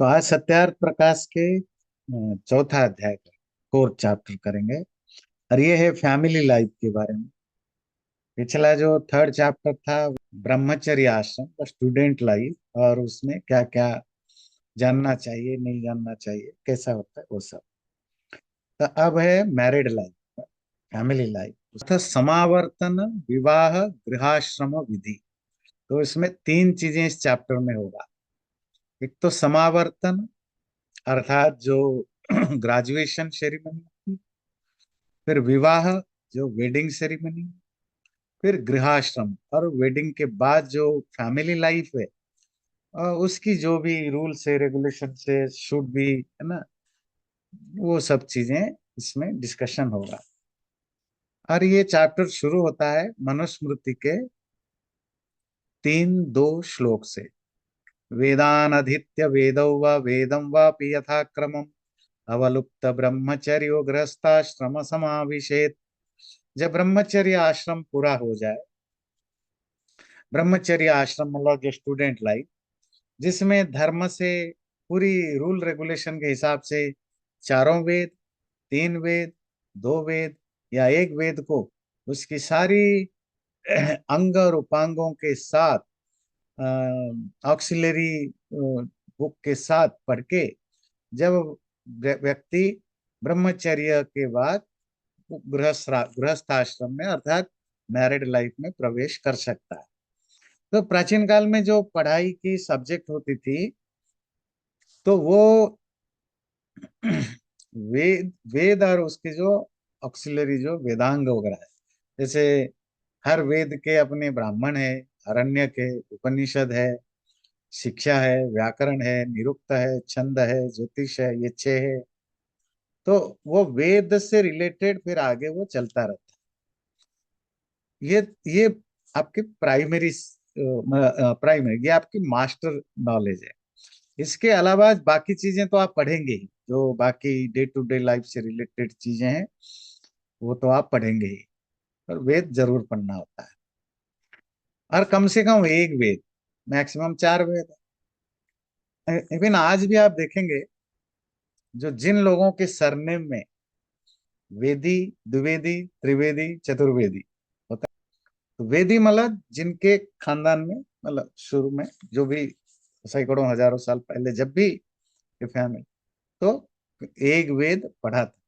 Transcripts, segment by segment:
तो आज सत्यार्थ प्रकाश के चौथा अध्याय का फोर्थ चैप्टर करेंगे। और ये है फैमिली लाइफ के बारे में। पिछला जो थर्ड चैप्टर था ब्रह्मचर्य आश्रम स्टूडेंट लाइफ, और उसमें क्या क्या जानना चाहिए नहीं जानना चाहिए कैसा होता है वो सब। तो अब है मैरिड लाइफ, फैमिली लाइफ। तो समावर्तन, विवाह, गृहाश्रम विधि। तो इसमें तीन चीजें इस चैप्टर में होगा। एक तो समावर्तन अर्थात जो ग्रेजुएशन सेरेमनी, फिर विवाह जो वेडिंग सेरेमनी, फिर गृहाश्रम और वेडिंग के बाद जो फैमिली लाइफ है, उसकी जो भी रूल्स है रेगुलेशन से शुड भी है ना, वो सब चीजें इसमें डिस्कशन होगा। और ये चैप्टर शुरू होता है मनुस्मृति के 3-2 श्लोक से। वेदानधीत्य वेदौ वा वेदं वापि यथाक्रमम् अवलुप्त ब्रह्मचर्यो गृहस्थाश्रम समाविशेत। जब ब्रह्मचर्य आश्रम पूरा हो जाए, ब्रह्मचर्य आश्रम मतलब जो स्टूडेंट लाइफ, जिसमें धर्म से पूरी रूल रेगुलेशन के हिसाब से चारों वेद, 3 वेद, 2 वेद या एक वेद को उसकी सारी अंग और उपांगों के साथ ऑक्सिलरी बुक के साथ पढ़ के, जब व्यक्ति ब्रह्मचर्य के बाद गृहस्थ आश्रम में अर्थात मैरिड लाइफ में प्रवेश कर सकता है। तो प्राचीन काल में जो पढ़ाई की सब्जेक्ट होती थी, तो वो वेद वेद और उसके जो ऑक्सिलरी जो वेदांग वगैरह है, जैसे हर वेद के अपने ब्राह्मण है, आरण्यक है, उपनिषद है, शिक्षा है, व्याकरण है, निरुक्त है, छंद है, ज्योतिष है, ये 6 है। तो वो वेद से रिलेटेड फिर आगे वो चलता रहता है। ये आपके प्राइमरी ये आपकी मास्टर नॉलेज है। इसके अलावा बाकी चीजें तो आप पढ़ेंगे ही, जो बाकी डे टू डे लाइफ से रिलेटेड चीजें हैं वो तो आप पढ़ेंगे ही। पर वेद जरूर पढ़ना होता है, और कम से कम एक वेद, मैक्सिमम 4 वेद। इवन आज भी आप देखेंगे जो जिन लोगों के सरनेम में वेदी, द्विवेदी, त्रिवेदी, चतुर्वेदी होता है, तो वेदी मतलब जिनके खानदान में मतलब शुरू में जो भी सैकड़ों हजारों साल पहले जब भी ये फैमिली, तो एक वेद पढ़ा था।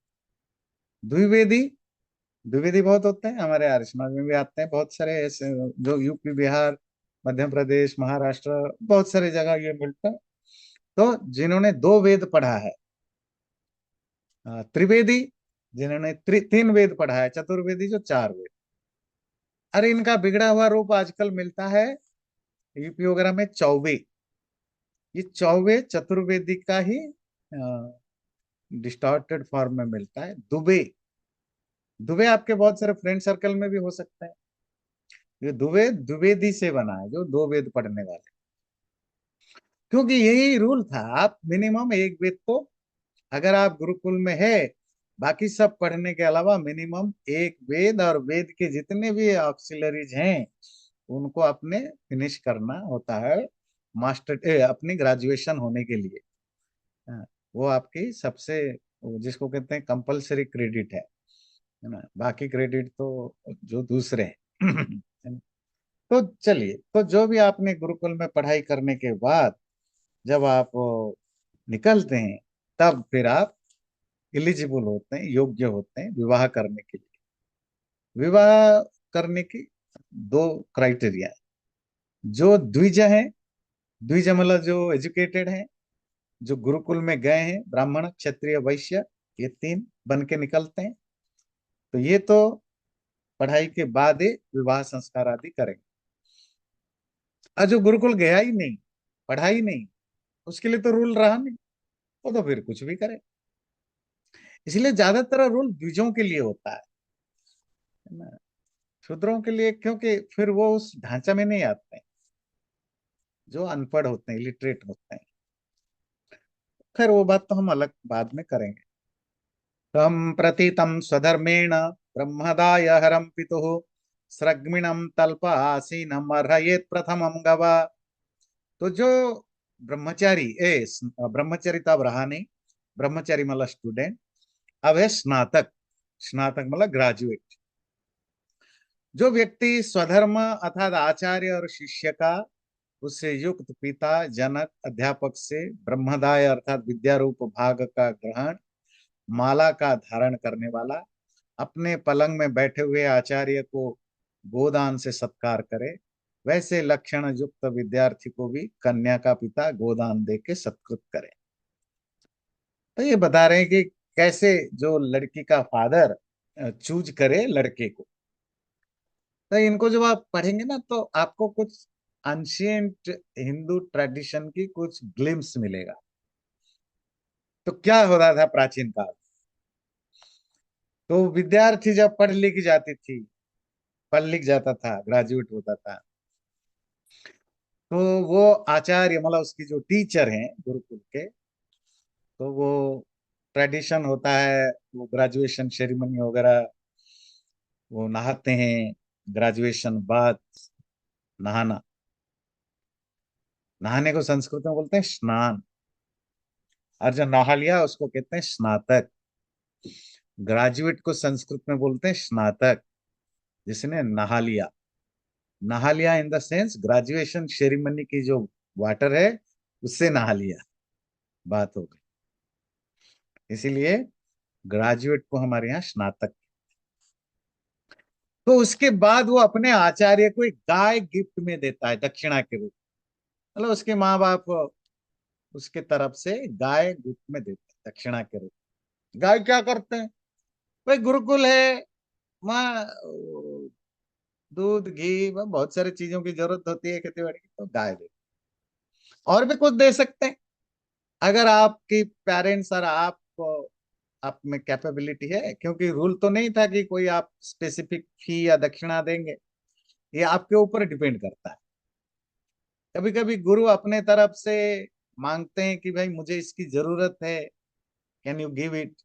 द्विवेदी, द्विवेदी बहुत होते हैं, हमारे आर्य समाज में भी आते हैं बहुत सारे ऐसे, जो यूपी, बिहार, मध्य प्रदेश, महाराष्ट्र, बहुत सारी जगह ये मिलता है। तो जिन्होंने 2 वेद पढ़ा है, त्रिवेदी जिन्होंने 3 वेद पढ़ा है, चतुर्वेदी जो 4 वेद। अरे इनका बिगड़ा हुआ रूप आजकल मिलता है यूपी वगैरह में, चौवे। ये चौवे चतुर्वेदी का ही डिस्टॉर्टेड फॉर्म में मिलता है। दुबे, दुबे आपके बहुत सारे फ्रेंड सर्कल में भी हो सकता है। ये दुबे द्विवेदी से बना है, जो 2 वेद पढ़ने वाले। क्योंकि यही रूल था, आप मिनिमम एक वेद तो, अगर आप गुरुकुल में है, बाकी सब पढ़ने के अलावा मिनिमम एक वेद और वेद के जितने भी ऑक्सिलरीज हैं उनको आपने फिनिश करना होता है अपनी ग्रेजुएशन होने के लिए। हाँ, वो आपकी सबसे, वो जिसको कहते हैं कंपलसरी क्रेडिट है ना। बाकी क्रेडिट तो जो दूसरे हैं है ना? तो चलिए, तो जो भी आपने गुरुकुल में पढ़ाई करने के बाद जब आप निकलते हैं, तब फिर आप एलिजिबल होते हैं, योग्य होते हैं विवाह करने के लिए। विवाह करने की 2 क्राइटेरिया है। जो द्विज है, द्विज मतलब जो एजुकेटेड है, जो गुरुकुल में गए हैं, ब्राह्मण, क्षत्रिय, वैश्य, ये 3 बन के निकलते हैं। तो ये तो पढ़ाई के बाद ही विवाह संस्कार आदि करेंगे। और जो गुरुकुल गया ही नहीं, पढ़ा ही नहीं, उसके लिए तो रूल रहा नहीं, वो तो फिर कुछ भी करे। इसलिए ज्यादातर रूल द्विजों के लिए होता है ना, शूद्रों के लिए, क्योंकि फिर वो उस ढांचा में नहीं आते हैं, जो अनपढ़ होते हैं, इलिटरेट होते हैं। खैर वो बात तो हम अलग बाद में करेंगे। तम प्रतीतम स्वधर्मेण ब्रह्मदाय हरम पितुः स्रग्मिणम तल्प आसीनम अर्हयेत प्रथमम गवा। तो जो ब्रह्मचारी ब्रह्मचारी तो अब रहा नहीं, ब्रह्मचारी मतलब स्टूडेंट, अब है स्नातक। स्नातक मतलब ग्रेजुएट। जो व्यक्ति स्वधर्म अर्थात आचार्य और शिष्य का, उससे युक्त पिता जनक अध्यापक से ब्रह्मदाय अर्थात विद्या रूप भाग का ग्रहण, माला का धारण करने वाला, अपने पलंग में बैठे हुए आचार्य को गोदान से सत्कार करे, वैसे लक्षण युक्त विद्यार्थी को भी कन्या का पिता गोदान दे के सत्कृत करे। तो ये बता रहे हैं कि कैसे जो लड़की का फादर चूज करे लड़के को। तो इनको जब आप पढ़ेंगे ना तो आपको कुछ एंशियंट हिंदू ट्रेडिशन की कुछ ग्लिम्स मिलेगा। तो क्या हो रहा था प्राचीन काल, तो विद्यार्थी जब पढ़ लिख जाती थी, पढ़ लिख जाता था, ग्रेजुएट होता था, तो वो आचार्य मतलब उसकी जो टीचर हैं गुरुकुल के, तो वो ट्रेडिशन होता है, वो ग्रेजुएशन सेरेमनी वगैरह, वो नहाते हैं, ग्रेजुएशन बाद नहाना, नहाने को संस्कृत में बोलते हैं स्नान, और जो नहा लिया उसको कहते हैं स्नातक। ग्रेजुएट को संस्कृत में बोलते हैं स्नातक, जिसने नहा लिया। नहा लिया in the sense graduation ceremony की जो वाटर है उससे नहा लिया, बात हो गई। इसीलिए ग्रेजुएट को हमारे यहाँ स्नातक। तो उसके बाद वो अपने आचार्य को एक गाय गिफ्ट में देता है दक्षिणा के रूप में। मतलब उसके माँ बाप उसके तरफ से गाय गिफ्ट में देते हैं दक्षिणा के रूप में। गाय क्या करते हैं, भाई गुरुकुल है, माँ दूध घी बहुत सारी चीजों की जरूरत होती है खेती बाड़ी की, तो गाय दे। और भी कुछ दे सकते हैं अगर आपकी पेरेंट्स और आप आप में कैपेबिलिटी है, क्योंकि रूल तो नहीं था कि कोई आप स्पेसिफिक फी या दक्षिणा देंगे, ये आपके ऊपर डिपेंड करता है। कभी कभी गुरु अपने तरफ से मांगते हैं कि भाई मुझे इसकी जरूरत है, कैन यू गिव इट।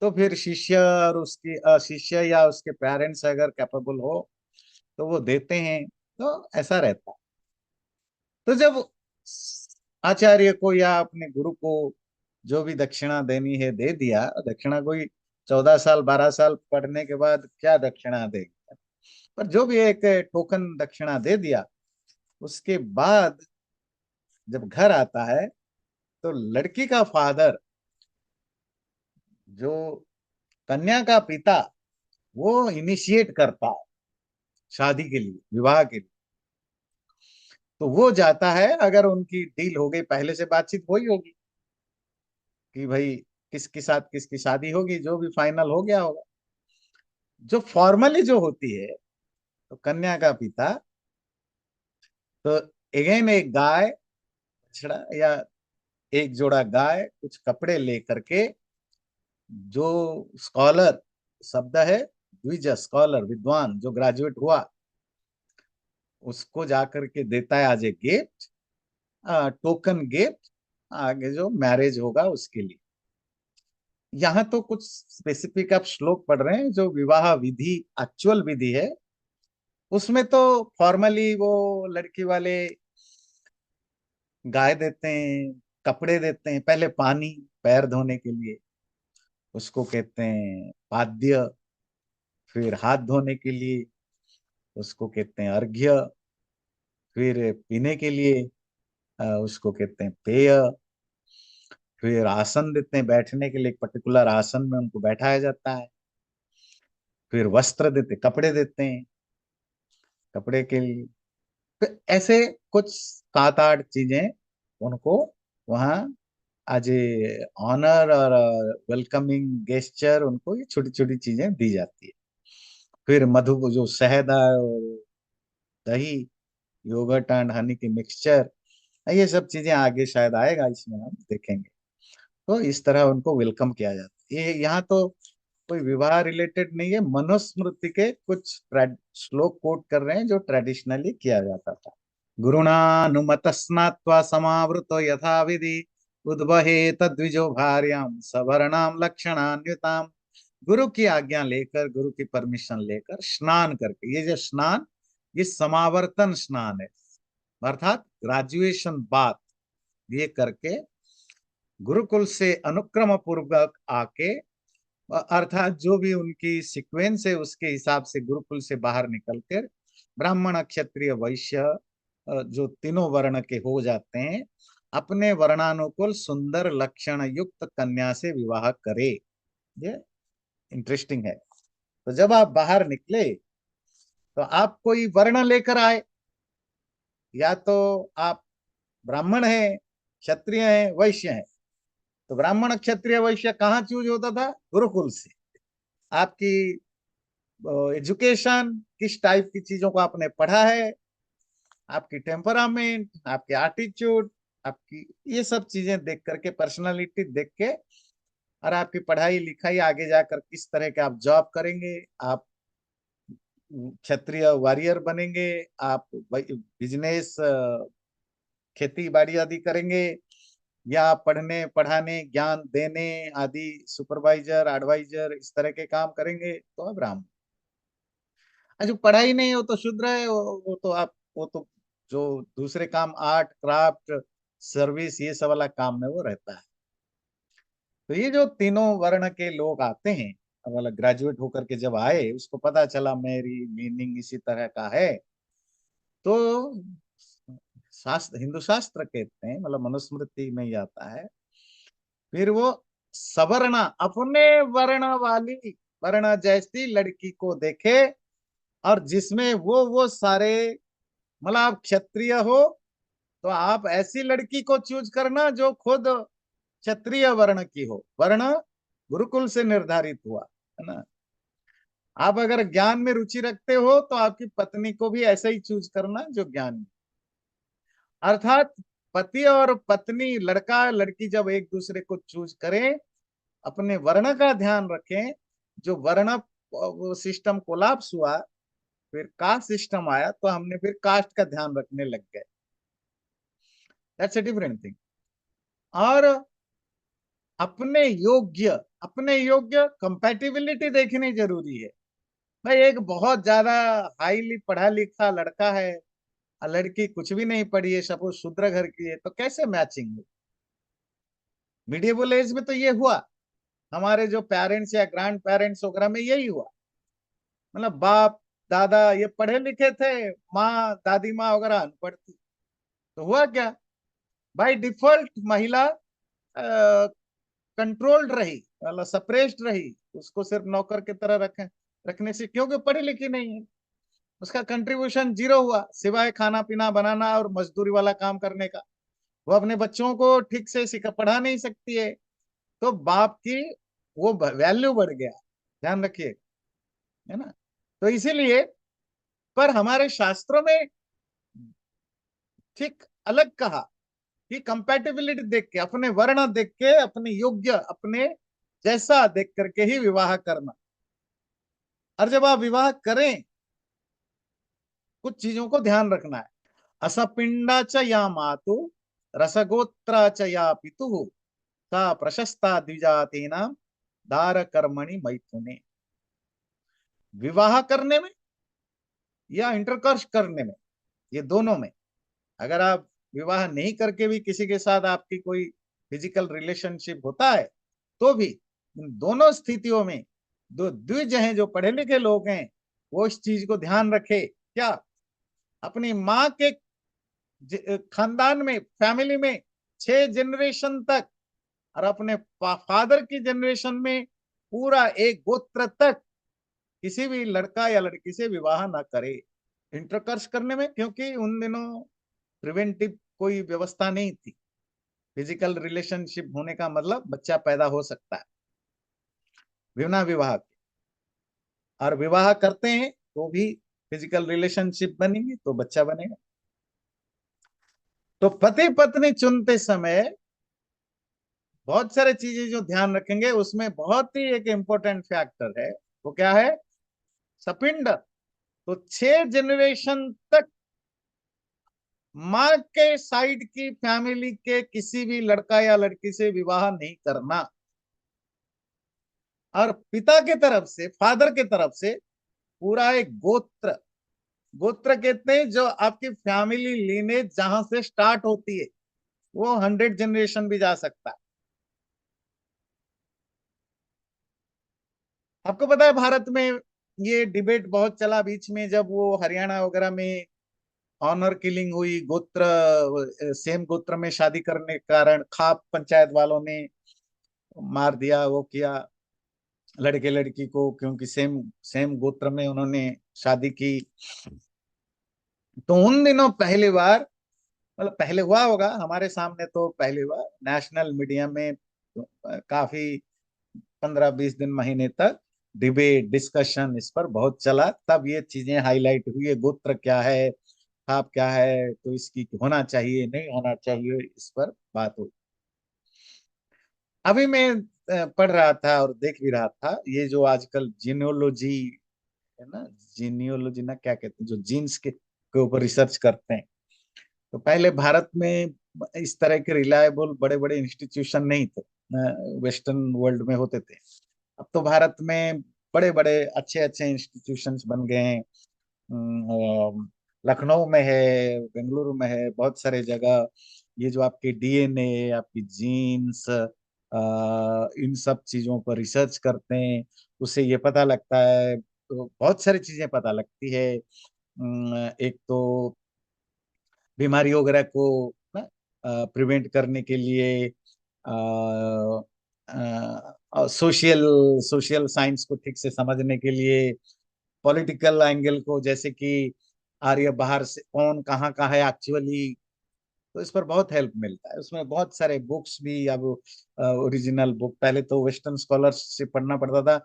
तो फिर शिष्य और उसकी शिष्य या उसके पेरेंट्स अगर कैपेबल हो तो वो देते हैं, तो ऐसा रहता है। तो जब आचार्य को या अपने गुरु को जो भी दक्षिणा देनी है दे दिया, दक्षिणा कोई 14 साल 12 साल पढ़ने के बाद क्या दक्षिणा देंगे, पर जो भी एक टोकन दक्षिणा दे दिया, उसके बाद जब घर आता है तो लड़की का फादर, जो कन्या का पिता, वो इनिशिएट करता है शादी के लिए, विवाह के लिए। तो वो जाता है, अगर उनकी डील हो गई, पहले से बातचीत हुई होगी कि भाई किसके साथ किसकी शादी होगी, जो भी फाइनल हो गया होगा। जो फॉर्मली जो होती है, तो कन्या का पिता तो अगेन एक गाय बछड़ा या एक जोड़ा गाय, कुछ कपड़े लेकर के, जो स्कॉलर शब्द है द्विज, स्कॉलर विद्वान जो ग्रेजुएट हुआ, उसको जाकर के देता है आज ए गिफ्ट, टोकन गिफ्ट, आगे जो मैरिज होगा उसके लिए। यहाँ तो कुछ स्पेसिफिक आप श्लोक पढ़ रहे हैं, जो विवाह विधि एक्चुअल विधि है उसमें तो फॉर्मली वो लड़की वाले गाय देते हैं, कपड़े देते हैं, पहले पानी पैर धोने के लिए, उसको कहते हैं पाद्य, फिर हाथ धोने के लिए उसको कहते हैं अर्घ्य, फिर पीने के लिए उसको कहते हैं पेय, फिर आसन देते हैं बैठने के लिए, एक पर्टिकुलर आसन में उनको बैठाया जाता है, फिर वस्त्र देते, कपड़े देते हैं कपड़े के लिए। तो ऐसे कुछ 7 8 चीजें उनको वहाँ आज ऑनर और वेलकमिंग गेस्चर, उनको ये छोटी छोटी चीजें दी जाती है। फिर मधु को जो शहद और दही, योगर्ट एंड हनी की मिक्सचर, ये सब चीजें आगे शायद आएगा, इसमें हम देखेंगे। तो इस तरह उनको वेलकम किया जाता है। ये यहाँ तो कोई विवाह रिलेटेड नहीं है, मनुस्मृति के कुछ श्लोक कोट कर रहे हैं जो ट्रेडिशनली किया जाता था। गुरुणानुमत स्नात्वा समावृतो यथा विधि उद्वहे तद्विजो भार्याम सवर्णाम लक्षणान्युताम। गुरु की आज्ञा लेकर, गुरु की परमिशन लेकर स्नान करके, ये जो स्नान, ये समावर्तन स्नान है, अर्थात ग्रेजुएशन बाद ये करके गुरुकुल से अनुक्रम पूर्वक आके, अर्थात जो भी उनकी सीक्वेंस है उसके हिसाब से गुरुकुल से बाहर निकलकर ब्राह्मण क्षत्रिय वैश्य जो तीनों वर्ण के हो जाते हैं, अपने वर्णानुकूल सुंदर लक्षण युक्त कन्या से विवाह करे। ये इंटरेस्टिंग है। तो जब आप बाहर निकले तो आप कोई वर्ण लेकर आए, या तो आप ब्राह्मण हैं, क्षत्रिय हैं, वैश्य हैं। तो ब्राह्मण क्षत्रिय वैश्य कहाँ चूज होता था? गुरुकुल से। आपकी एजुकेशन, किस टाइप की चीजों को आपने पढ़ा है, आपकी टेम्परामेंट, आपके एटीट्यूड, आपकी ये सब चीजें देख करके, पर्सनालिटी देख के, और आपकी पढ़ाई लिखाई आगे जाकर किस तरह के आप जॉब करेंगे, आप क्षत्रिय वॉरियर बनेंगे, आप बिजनेस खेती बाड़ी आदि करेंगे, या पढ़ने पढ़ाने ज्ञान देने आदि सुपरवाइजर एडवाइजर इस तरह के काम करेंगे, तो आप ब्राह्मण। जो पढ़ाई नहीं हो तो शूद्र है, वो तो आप, वो तो जो दूसरे काम आर्ट क्राफ्ट सर्विस ये सब वाला काम में वो रहता है। तो ये जो तीनों वर्ण के लोग आते हैं, वाला ग्रेजुएट होकर के जब आए, उसको पता चला मेरी मीनिंग इसी तरह का है, तो शास्त्र, हिंदू शास्त्र कहते हैं, मतलब मनुस्मृति में ही आता है, फिर वो सवर्ण अपने वर्ण वाली, वर्ण जैसी लड़की को देखे, और जिसमें वो सारे, मतलब आप क्षत्रिय हो तो आप ऐसी लड़की को चूज करना जो खुद क्षत्रिय वर्ण की हो। वर्ण गुरुकुल से निर्धारित हुआ है ना। आप अगर ज्ञान में रुचि रखते हो तो आपकी पत्नी को भी ऐसा ही चूज करना जो ज्ञान में, अर्थात पति और पत्नी, लड़का लड़की जब एक दूसरे को चूज करें, अपने वर्ण का ध्यान रखें। जो वर्ण वो सिस्टम कोलाप्स हुआ, फिर कास्ट सिस्टम आया, तो हमने फिर कास्ट का ध्यान रखने लग गए। That's a different thing. और अपने योग्य कंपैटिबिलिटी देखनी जरूरी है। भाई एक बहुत ज्यादा हाईली पढ़ा लिखा लड़का है और लड़की कुछ भी नहीं पढ़ी है, सपोज शूद्र घर की है, तो कैसे मैचिंग हो? मिडिएवल एज में तो ये हुआ, हमारे जो पेरेंट्स या ग्रैंड पेरेंट्स वगैरह में यही हुआ। मतलब बाप दादा ये पढ़े लिखे थे, माँ दादी माँ वगैरह अनपढ़ थी, तो हुआ क्या? बाय डिफॉल्ट महिला कंट्रोल्ड रही, मतलब सप्रेस्ड रही, उसको सिर्फ नौकर की तरह रखने से, क्योंकि पढ़ी लिखी नहीं है, उसका कंट्रीब्यूशन जीरो हुआ सिवाय खाना पीना बनाना और मजदूरी वाला काम करने का। वो अपने बच्चों को ठीक से सिखा पढ़ा नहीं सकती है, तो बाप की वो वैल्यू बढ़ गया। ध्यान रखिए, है ना। तो इसीलिए, पर हमारे शास्त्रों में ठीक अलग कहा कि कंपैटिबिलिटी देख के, अपने वर्ण देख के, अपने योग्य, अपने जैसा देख करके ही विवाह करना। और जब आप विवाह करें, कुछ चीजों को ध्यान रखना है। असपिंडा च या मातु, रसगोत्रा च या पितु, सा प्रशस्ता द्विजातीना दार कर्मणि मैथुने। विवाह करने में या इंटरकोर्स करने में, ये दोनों में, अगर आप विवाह नहीं करके भी किसी के साथ आपकी कोई फिजिकल रिलेशनशिप होता है, तो भी इन दोनों स्थितियों में दो द्विज हैं, जो पढ़े लिखे लोग हैं, वो इस चीज को ध्यान रखे। क्या? अपनी माँ के खानदान में, फैमिली में 6 जनरेशन तक, और अपने फादर की जनरेशन में पूरा एक गोत्र तक किसी भी लड़का या लड़की से विवाह ना करे इंटरकर्स करने में, क्योंकि उन दिनों प्रिवेंटिव कोई व्यवस्था नहीं थी। फिजिकल रिलेशनशिप होने का मतलब बच्चा पैदा हो सकता है बिना विवाह के, और विवाह करते हैं तो भी फिजिकल रिलेशनशिप बनेंगे तो बच्चा बनेगा। तो पति पत्नी चुनते समय बहुत सारे चीजें जो ध्यान रखेंगे, उसमें बहुत ही एक इंपॉर्टेंट फैक्टर है, वो क्या है? सपिंड। तो 6 जनरेशन तक माँ के साइड की फैमिली के किसी भी लड़का या लड़की से विवाह नहीं करना, और पिता के तरफ से, फादर के तरफ से पूरा एक गोत्र, गोत्र कहते हैं जो आपकी फैमिली लीनेज जहां से स्टार्ट होती है, वो 100 जनरेशन भी जा सकता है। आपको पता है भारत में ये डिबेट बहुत चला बीच में, जब वो हरियाणा वगैरह में ऑनर किलिंग हुई, गोत्र सेम गोत्र में शादी करने के कारण खाप पंचायत वालों ने मार दिया, वो किया लड़के लड़की को, क्योंकि सेम सेम गोत्र में उन्होंने शादी की। तो उन दिनों पहली बार, मतलब पहले हुआ होगा हमारे सामने, तो पहली बार नेशनल मीडिया में काफी 15-20 दिन, महीने तक डिबेट डिस्कशन इस पर बहुत चला। तब ये चीजें हाईलाइट हुई है, गोत्र क्या है, खाप क्या है, तो इसकी होना चाहिए नहीं होना चाहिए, इस पर बात हुई। अभी मैं पढ़ रहा था और देख भी रहा था, ये जो आजकल जीनियोलॉजी है ना, जीनियोलॉजी ना क्या कहते हैं, जो जीन्स के ऊपर रिसर्च करते हैं। तो पहले भारत में इस तरह के रिलायबल बड़े बड़े इंस्टीट्यूशन नहीं थे, वेस्टर्न वर्ल्ड में होते थे। अब तो भारत में बड़े बड़े अच्छे अच्छे इंस्टीट्यूशंस बन गए हैं। लखनऊ में है, बेंगलुरु में है, बहुत सारे जगह। ये जो आपके डीएनए, आपकी जीन्स, इन सब चीजों पर रिसर्च करते हैं। उससे ये पता लगता है, तो बहुत सारी चीजें पता लगती है। एक तो बीमारी वगैरह को ना प्रिवेंट करने के लिए, सोशल सोशल साइंस को ठीक से समझने के लिए, पॉलिटिकल एंगल को, जैसे कि आर्य बाहर से कौन कहाँ का है एक्चुअली, तो इस पर बहुत हेल्प मिलता है। उसमें बहुत सारे बुक्स भी अब, ओरिजिनल बुक, पहले तो वेस्टर्न स्कॉलर्स से पढ़ना पड़ता था,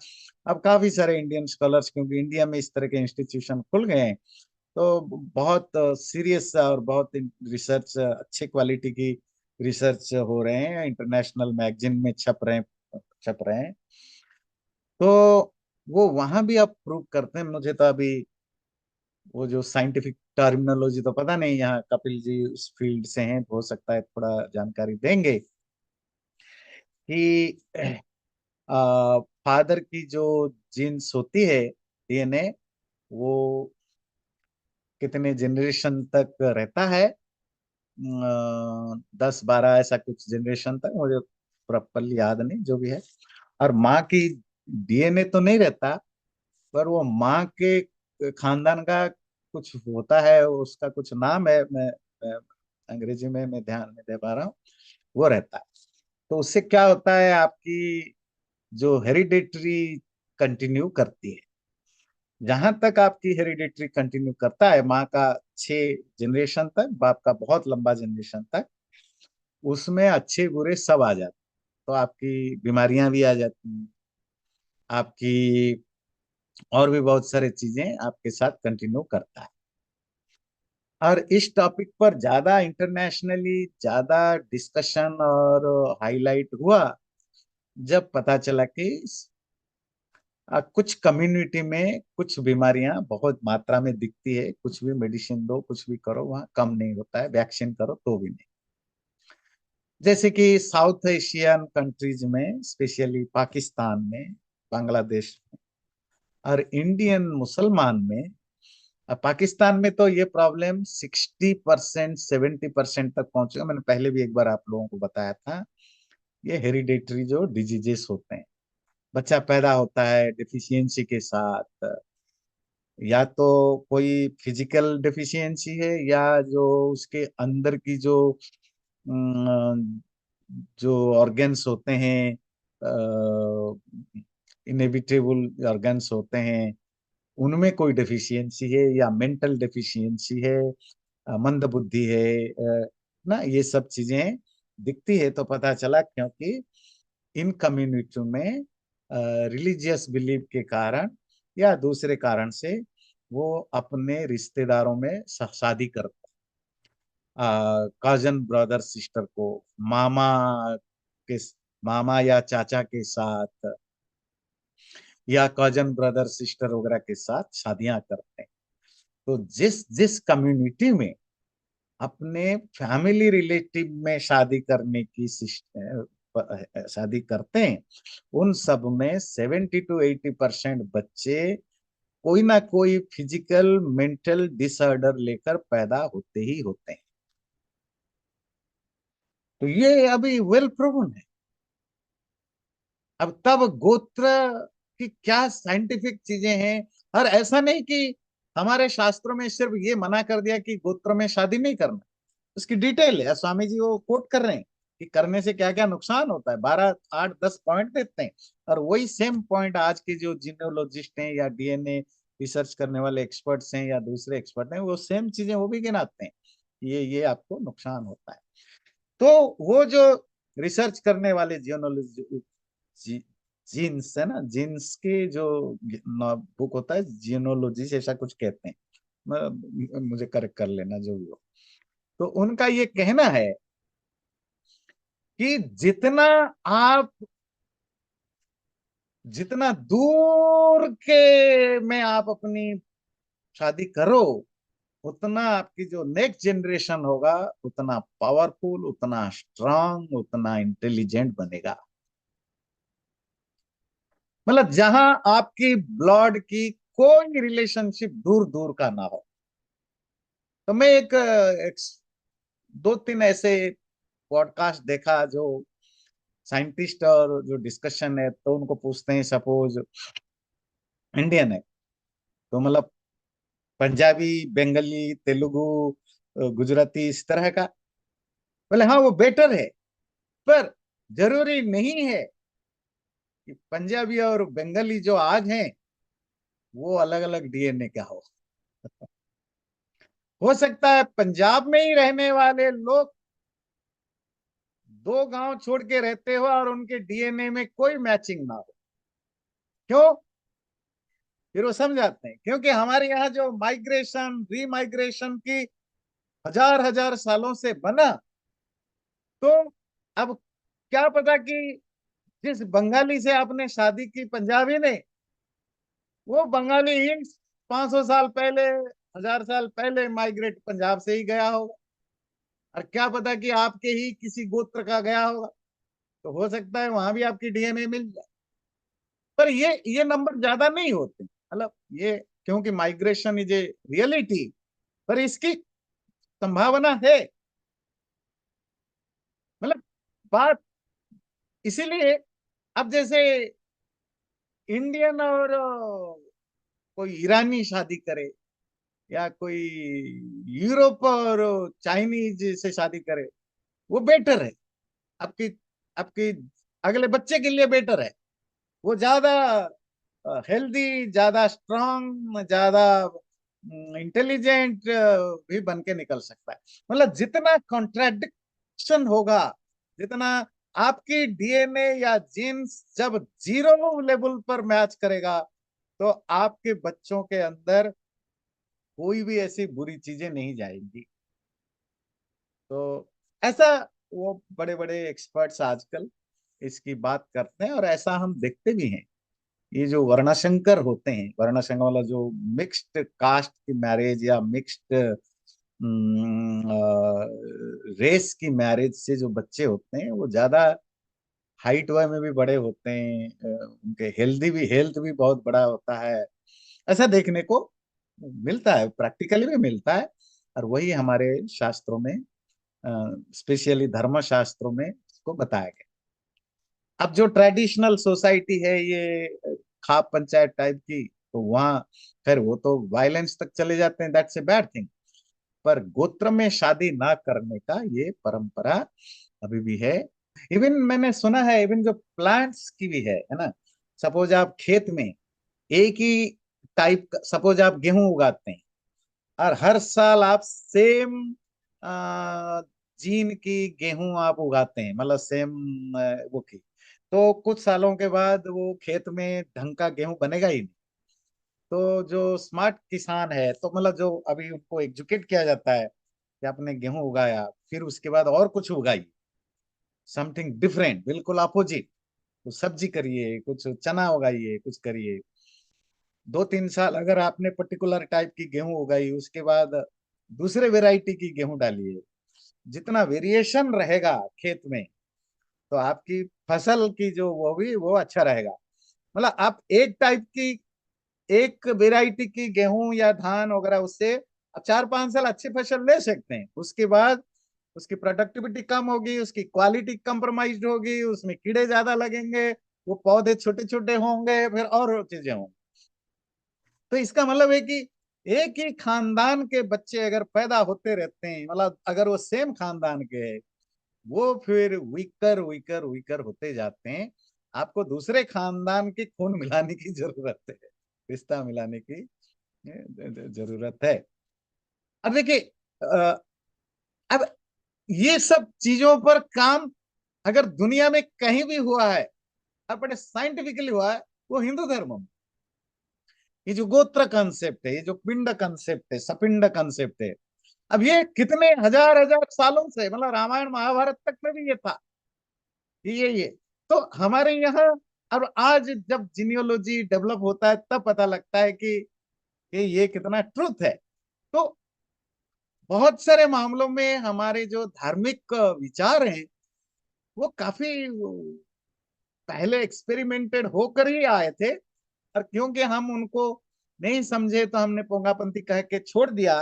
अब काफी सारे इंडियन स्कॉलर्स, क्योंकि इंडिया में इस तरह के इंस्टीट्यूशन खुल गए हैं, तो बहुत सीरियस और बहुत रिसर्च, अच्छे क्वालिटी की रिसर्च हो रहे हैं, इंटरनेशनल मैगजीन में छप रहे हैं। तो वो वहां भी आप प्रूव करते हैं। मुझे तो अभी वो जो साइंटिफिक टर्मिनोलॉजी तो पता नहीं, यहाँ कपिल जी उस फील्ड से हैं, तो हो सकता है थोड़ा जानकारी देंगे कि फादर की जो जीन्स होती है, डीएनए, वो कितने जनरेशन तक रहता है। 10-12 ऐसा कुछ जनरेशन तक, मुझे प्रॉपरली याद नहीं, जो भी है। और माँ की डीएनए तो नहीं रहता, पर वो माँ के खानदान का कुछ होता है, उसका कुछ नाम है, मैं अंग्रेजी में मैं ध्यान नहीं दे पा रहा हूँ, वो रहता है। तो उससे क्या होता है, आपकी जो हेरिडेटरी कंटिन्यू करती है, जहां तक आपकी हेरिडेटरी कंटिन्यू करता है, माँ का 6 जनरेशन तक, बाप का बहुत लंबा जनरेशन तक, उसमें अच्छे बुरे सब आ जाते, तो आपकी बीमारियां भी आ जाती हैं, आपकी और भी बहुत सारी चीजें आपके साथ कंटिन्यू करता है। और इस टॉपिक पर ज्यादा इंटरनेशनली ज्यादा डिस्कशन और हाईलाइट हुआ, जब पता चला कि कुछ कम्युनिटी में कुछ बीमारियां बहुत मात्रा में दिखती है, कुछ भी मेडिसिन दो, कुछ भी करो, वहां कम नहीं होता है, वैक्सीन करो तो भी नहीं। जैसे कि साउथ एशियन कंट्रीज में, स्पेशली पाकिस्तान में, बांग्लादेश में, और इंडियन मुसलमान में। पाकिस्तान में तो ये प्रॉब्लम 60% 70% तक पहुंचे, मैंने पहले भी एक बार आप लोगों को बताया था। ये हेरिडेटरी जो डिजीजेस होते हैं, बच्चा पैदा होता है डिफिशियंसी के साथ, या तो कोई फिजिकल डिफिशियंसी है, या जो उसके अंदर की जो ऑर्गन्स होते हैं, इनएविटेबल ऑर्गन्स होते हैं, उनमें कोई डेफिशिएंसी है, या मेंटल डेफिशिएंसी है, मंद बुद्धि है, ना, ये सब चीजें दिखती है। तो पता चला, क्योंकि इन कम्युनिटी में रिलीजियस बिलीफ के कारण या दूसरे कारण से वो अपने रिश्तेदारों में शादी करते, कजन ब्रदर सिस्टर को, मामा के मामा या चाचा के साथ, या कजन ब्रदर सिस्टर वगैरह के साथ शादियां करते हैं। तो जिस जिस कम्युनिटी में अपने फैमिली रिलेटिव में शादी करने की शादी करते हैं, उन सब में 70 to 80% बच्चे कोई ना कोई फिजिकल मेंटल डिसऑर्डर लेकर पैदा होते ही होते हैं। तो ये अभी वेल प्रूवन है। अब तब गोत्र की क्या साइंटिफिक चीजें हैं। और ऐसा नहीं कि हमारे शास्त्रों में सिर्फ ये मना कर दिया कि गोत्र में शादी नहीं करना, उसकी डिटेल है, स्वामी जी वो कोट कर रहे हैं कि करने से क्या क्या नुकसान होता है, 12 8 10 पॉइंट देते हैं। और वही सेम पॉइंट आज के जो जीनोलॉजिस्ट हैं या डीएनए रिसर्च करने वाले एक्सपर्ट्स हैं या दूसरे एक्सपर्ट हैं, वो सेम चीजें वो भी गिनाते हैं, ये आपको नुकसान होता है। तो वो जो रिसर्च करने वाले जियोनोलॉजी, जीन्स है ना, जीन्स के जो बुक होता है जियोनोलॉजी से ऐसा कुछ कहते हैं, मुझे करेक्ट कर लेना जो भी हो। तो उनका ये कहना है कि आप जितना दूर के में आप अपनी शादी करो, उतना आपकी जो नेक्स्ट जनरेशन होगा उतना पावरफुल, उतना स्ट्रांग, उतना इंटेलिजेंट बनेगा। मतलब जहां आपकी ब्लड की कोई रिलेशनशिप दूर दूर का ना हो। तो मैं एक 2 3 ऐसे पॉडकास्ट देखा जो साइंटिस्ट और जो डिस्कशन है, तो उनको पूछते हैं, सपोज इंडियन है, तो मतलब पंजाबी, बंगाली, तेलुगु, गुजराती, इस तरह का। बोले हाँ वो बेटर है, पर जरूरी नहीं है कि पंजाबी और बंगाली जो आज हैं वो अलग अलग डीएनए का हो सकता है पंजाब में ही रहने वाले लोग 2 गांव छोड़ के रहते हो और उनके डीएनए में कोई मैचिंग ना हो। क्यों? फिर वो समझाते हैं क्योंकि हमारे यहाँ जो माइग्रेशन रीमाइग्रेशन की हजार हजार सालों से बना, तो अब क्या पता कि जिस बंगाली से आपने शादी की पंजाबी ने, वो बंगाली ही 500 साल पहले, 1000 साल पहले माइग्रेट पंजाब से ही गया होगा। और क्या पता कि आपके ही किसी गोत्र का गया होगा, तो हो सकता है वहां भी आपकी डीएनए मिल जाए। पर ये नंबर ज्यादा नहीं होते, मतलब ये, क्योंकि माइग्रेशन इज ए रियलिटी, पर इसकी संभावना है। मतलब बात इसीलिए, अब जैसे इंडियन और कोई ईरानी शादी करे, या कोई यूरोप और चाइनीज से शादी करे, वो बेटर है आपकी आपकी अगले बच्चे के लिए बेटर है। वो ज्यादा हेल्दी, ज्यादा स्ट्रांग, ज्यादा इंटेलिजेंट भी बन के निकल सकता है। मतलब जितना कॉन्ट्राडिक्शन होगा, जितना आपकी डीएनए या जीन्स जब जीरो लेवल पर मैच करेगा, तो आपके बच्चों के अंदर कोई भी ऐसी बुरी चीजें नहीं जाएंगी। तो ऐसा वो बड़े बड़े एक्सपर्ट्स आजकल इसकी बात करते हैं, और ऐसा हम देखते भी हैं। ये जो वर्णाशंकर होते हैं, वर्णाशंकर वाला जो मिक्स्ड कास्ट की मैरिज या मिक्स्ड रेस की मैरिज से जो बच्चे होते हैं, वो ज्यादा हाइट वाई में भी बड़े होते हैं, उनके हेल्थ भी बहुत बड़ा होता है। ऐसा देखने को मिलता है, प्रैक्टिकली भी मिलता है। और वही हमारे शास्त्रों में, स्पेशली धर्म शास्त्रों में इसको बताया गया। अब जो ट्रेडिशनल सोसाइटी है ये खाप पंचायत टाइप की, तो वहाँ खैर वो तो वायलेंस तक चले जाते हैं, दैट्स ए बैड थिंग। पर गोत्र में शादी ना करने का ये परंपरा अभी भी है। इवन मैंने सुना है, इवन जो प्लांट्स की भी है ना। सपोज आप खेत में एक ही टाइप का, सपोज आप गेहूं उगाते हैं, और हर साल आप सेम जीन की गेहूं आप उगाते हैं, मतलब सेम वो की, तो कुछ सालों के बाद वो खेत में ढंग का गेहूं बनेगा ही नहीं। तो जो स्मार्ट किसान है, तो मतलब जो अभी उनको एजुकेट किया जाता है कि आपने गेहूं उगाया, फिर उसके बाद और कुछ उगाई, समथिंग डिफरेंट, बिल्कुल अपोजिट, कुछ सब्जी करिए, कुछ चना उगाइए, कुछ करिए। 2 3 साल अगर आपने पर्टिकुलर टाइप की गेहूं उगाई, उसके बाद दूसरे वेराइटी की गेहूं डालिए, जितना वेरिएशन रहेगा खेत में, तो आपकी फसल की जो वो भी वो अच्छा रहेगा। मतलब आप एक टाइप की, एक वेराइटी की गेहूं या धान वगैरह, उससे आप 4 5 साल अच्छी फसल ले सकते हैं। उसके बाद उसकी प्रोडक्टिविटी कम होगी, उसकी क्वालिटी कंप्रोमाइज्ड होगी, उसमें कीड़े ज्यादा लगेंगे, वो पौधे छोटे छोटे होंगे, फिर और चीजें होंगी। तो इसका मतलब है कि एक ही खानदान के बच्चे अगर पैदा होते रहते हैं, मतलब अगर वो सेम खानदान के हैं, वो फिर वीकर वीकर वीकर होते जाते हैं। आपको दूसरे खानदान के खून मिलाने की जरूरत है, रिश्ता मिलाने की जरूरत है। अब देखिए, अ, अब ये सब चीजों पर काम अगर दुनिया में कहीं भी हुआ है, अब बड़े साइंटिफिकली हुआ है, वो हिंदू धर्म में। ये जो गोत्र कंसेप्ट है, ये जो पिंड कंसेप्ट है, सपिंड कंसेप्ट है, अब ये कितने हजार हजार सालों से, मतलब रामायण महाभारत तक में भी ये था कि ये तो हमारे यहाँ। अब आज जब जीनियोलॉजी डेवलप होता है तब पता लगता है कि ये कितना ट्रुथ है। तो बहुत सारे मामलों में हमारे जो धार्मिक विचार हैं, वो काफी पहले एक्सपेरिमेंटेड होकर ही आए थे, और क्योंकि हम उनको नहीं समझे तो हमने पोंगापंथी कह के छोड़ दिया।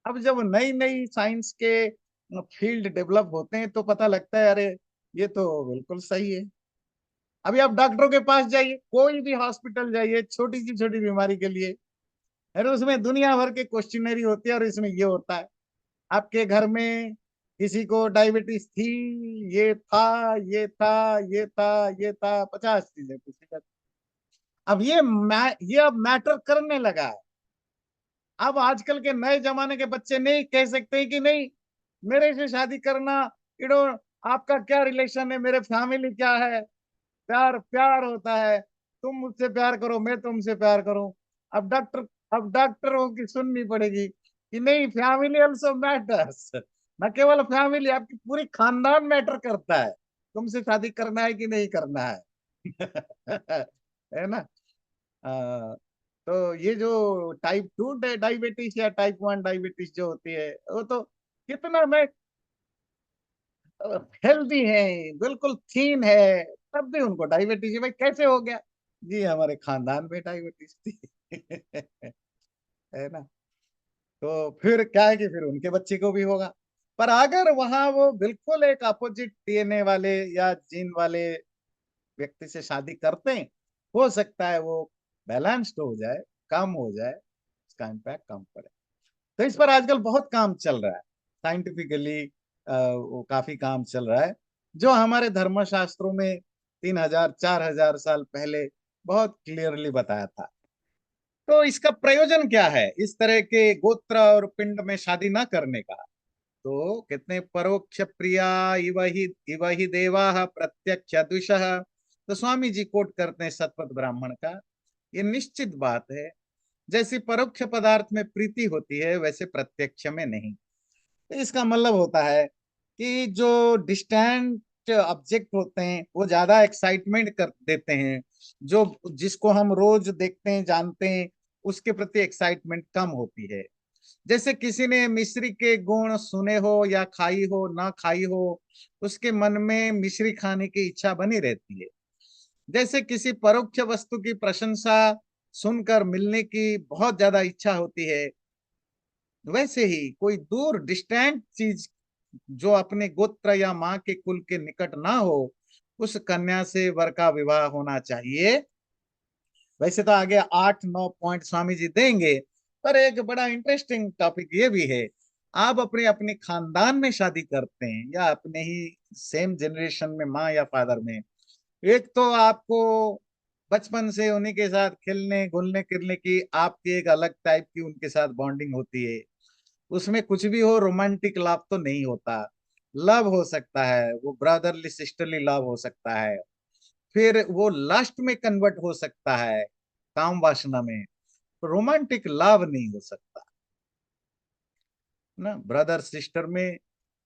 अब जब नई नई साइंस के फील्ड डेवलप होते हैं तो पता लगता है, अरे ये तो बिल्कुल सही है। अभी आप डॉक्टरों के पास जाइए, कोई भी हॉस्पिटल जाइए, छोटी सी छोटी बीमारी के लिए, अरे उसमें दुनिया भर के क्वेश्चनरी होते हैं, और इसमें ये होता है आपके घर में किसी को डायबिटीज थी, ये था, ये था, ये था, ये था, 50 चीजें पूछी जाती। अब ये अब मैटर करने लगा है। अब आजकल के नए जमाने के बच्चे नहीं कह सकते कि नहीं, मेरे से शादी करना, यू नो, आपका क्या रिलेशन है, मेरे फैमिली क्या है। प्यार प्यार होता है, तुम मुझसे प्यार करो, मैं तुमसे प्यार करूं। अब डॉक्टर अब डॉक्टरों की सुननी पड़ेगी कि नहीं, फैमिली ऑल्सो मैटर्स। न केवल फैमिली, आपकी पूरी खानदान मैटर करता है, तुमसे शादी करना है कि नहीं करना है। है ना। आ, तो ये जो टाइप 2 डायबिटीज या टाइप 1 डायबिटीज जो होती है, वो तो कितना मैं हेल्दी है, बिल्कुल थीन है, तब भी उनको डायबिटीज है। भाई कैसे हो गया? जी हमारे खानदान में डायबिटीज थी। है ना। तो फिर क्या है कि फिर उनके बच्चे को भी होगा। पर अगर वहां वो बिल्कुल एक अपोजिट डीएनए वाले या जीन वाले व्यक्ति से शादी करते हैं, हो सकता है वो बैलेंस्ड हो जाए, कम हो जाए, उसका इम्पैक्ट कम पड़े। तो इस पर आजकल बहुत काम चल रहा है, साइंटिफिकली वो काफी काम चल रहा है, जो हमारे धर्मशास्त्रों में 3,000 4,000 साल पहले बहुत क्लियरली बताया था। तो इसका प्रयोजन क्या है इस तरह के गोत्र और पिंड में शादी ना करने का? तो कितने परोक्ष प्रिया इव ही देवा प्रत्यक्ष द्विषः। तो स्वामी जी कोट करते हैं सतपथ ब्राह्मण का, ये निश्चित बात है, जैसी परोक्ष पदार्थ में प्रीति होती है वैसे प्रत्यक्ष में नहीं। तो इसका मतलब होता है कि जो डिस्टेंट ऑब्जेक्ट होते हैं वो ज्यादा एक्साइटमेंट कर देते हैं, जो जिसको हम रोज देखते हैं जानते हैं, उसके प्रति एक्साइटमेंट कम होती है। जैसे किसी ने मिश्री के गुण सुने हो या खाई हो ना खाई हो, उसके मन में मिश्री खाने की इच्छा बनी रहती है। जैसे किसी परोक्ष वस्तु की प्रशंसा सुनकर मिलने की बहुत ज्यादा इच्छा होती है, वैसे ही कोई दूर डिस्टेंट चीज जो अपने गोत्र या माँ के कुल के निकट ना हो, उस कन्या से वर का विवाह होना चाहिए। वैसे तो आगे 8 9 पॉइंट स्वामी जी देंगे, पर एक बड़ा इंटरेस्टिंग टॉपिक ये भी है। आप अपने अपने खानदान में शादी करते हैं या अपने ही सेम जनरेशन में माँ या फादर में, एक तो आपको बचपन से उन्हीं के साथ खेलने घुलने फिरने की आपकी एक अलग टाइप की उनके साथ बॉन्डिंग होती है। उसमें कुछ भी हो, रोमांटिक लव तो नहीं होता। लव हो सकता है, वो ब्रदरली सिस्टरली लव हो सकता है, फिर वो लास्ट में कन्वर्ट हो सकता है काम वासना में। रोमांटिक लव नहीं हो सकता ना। ब्रदर सिस्टर में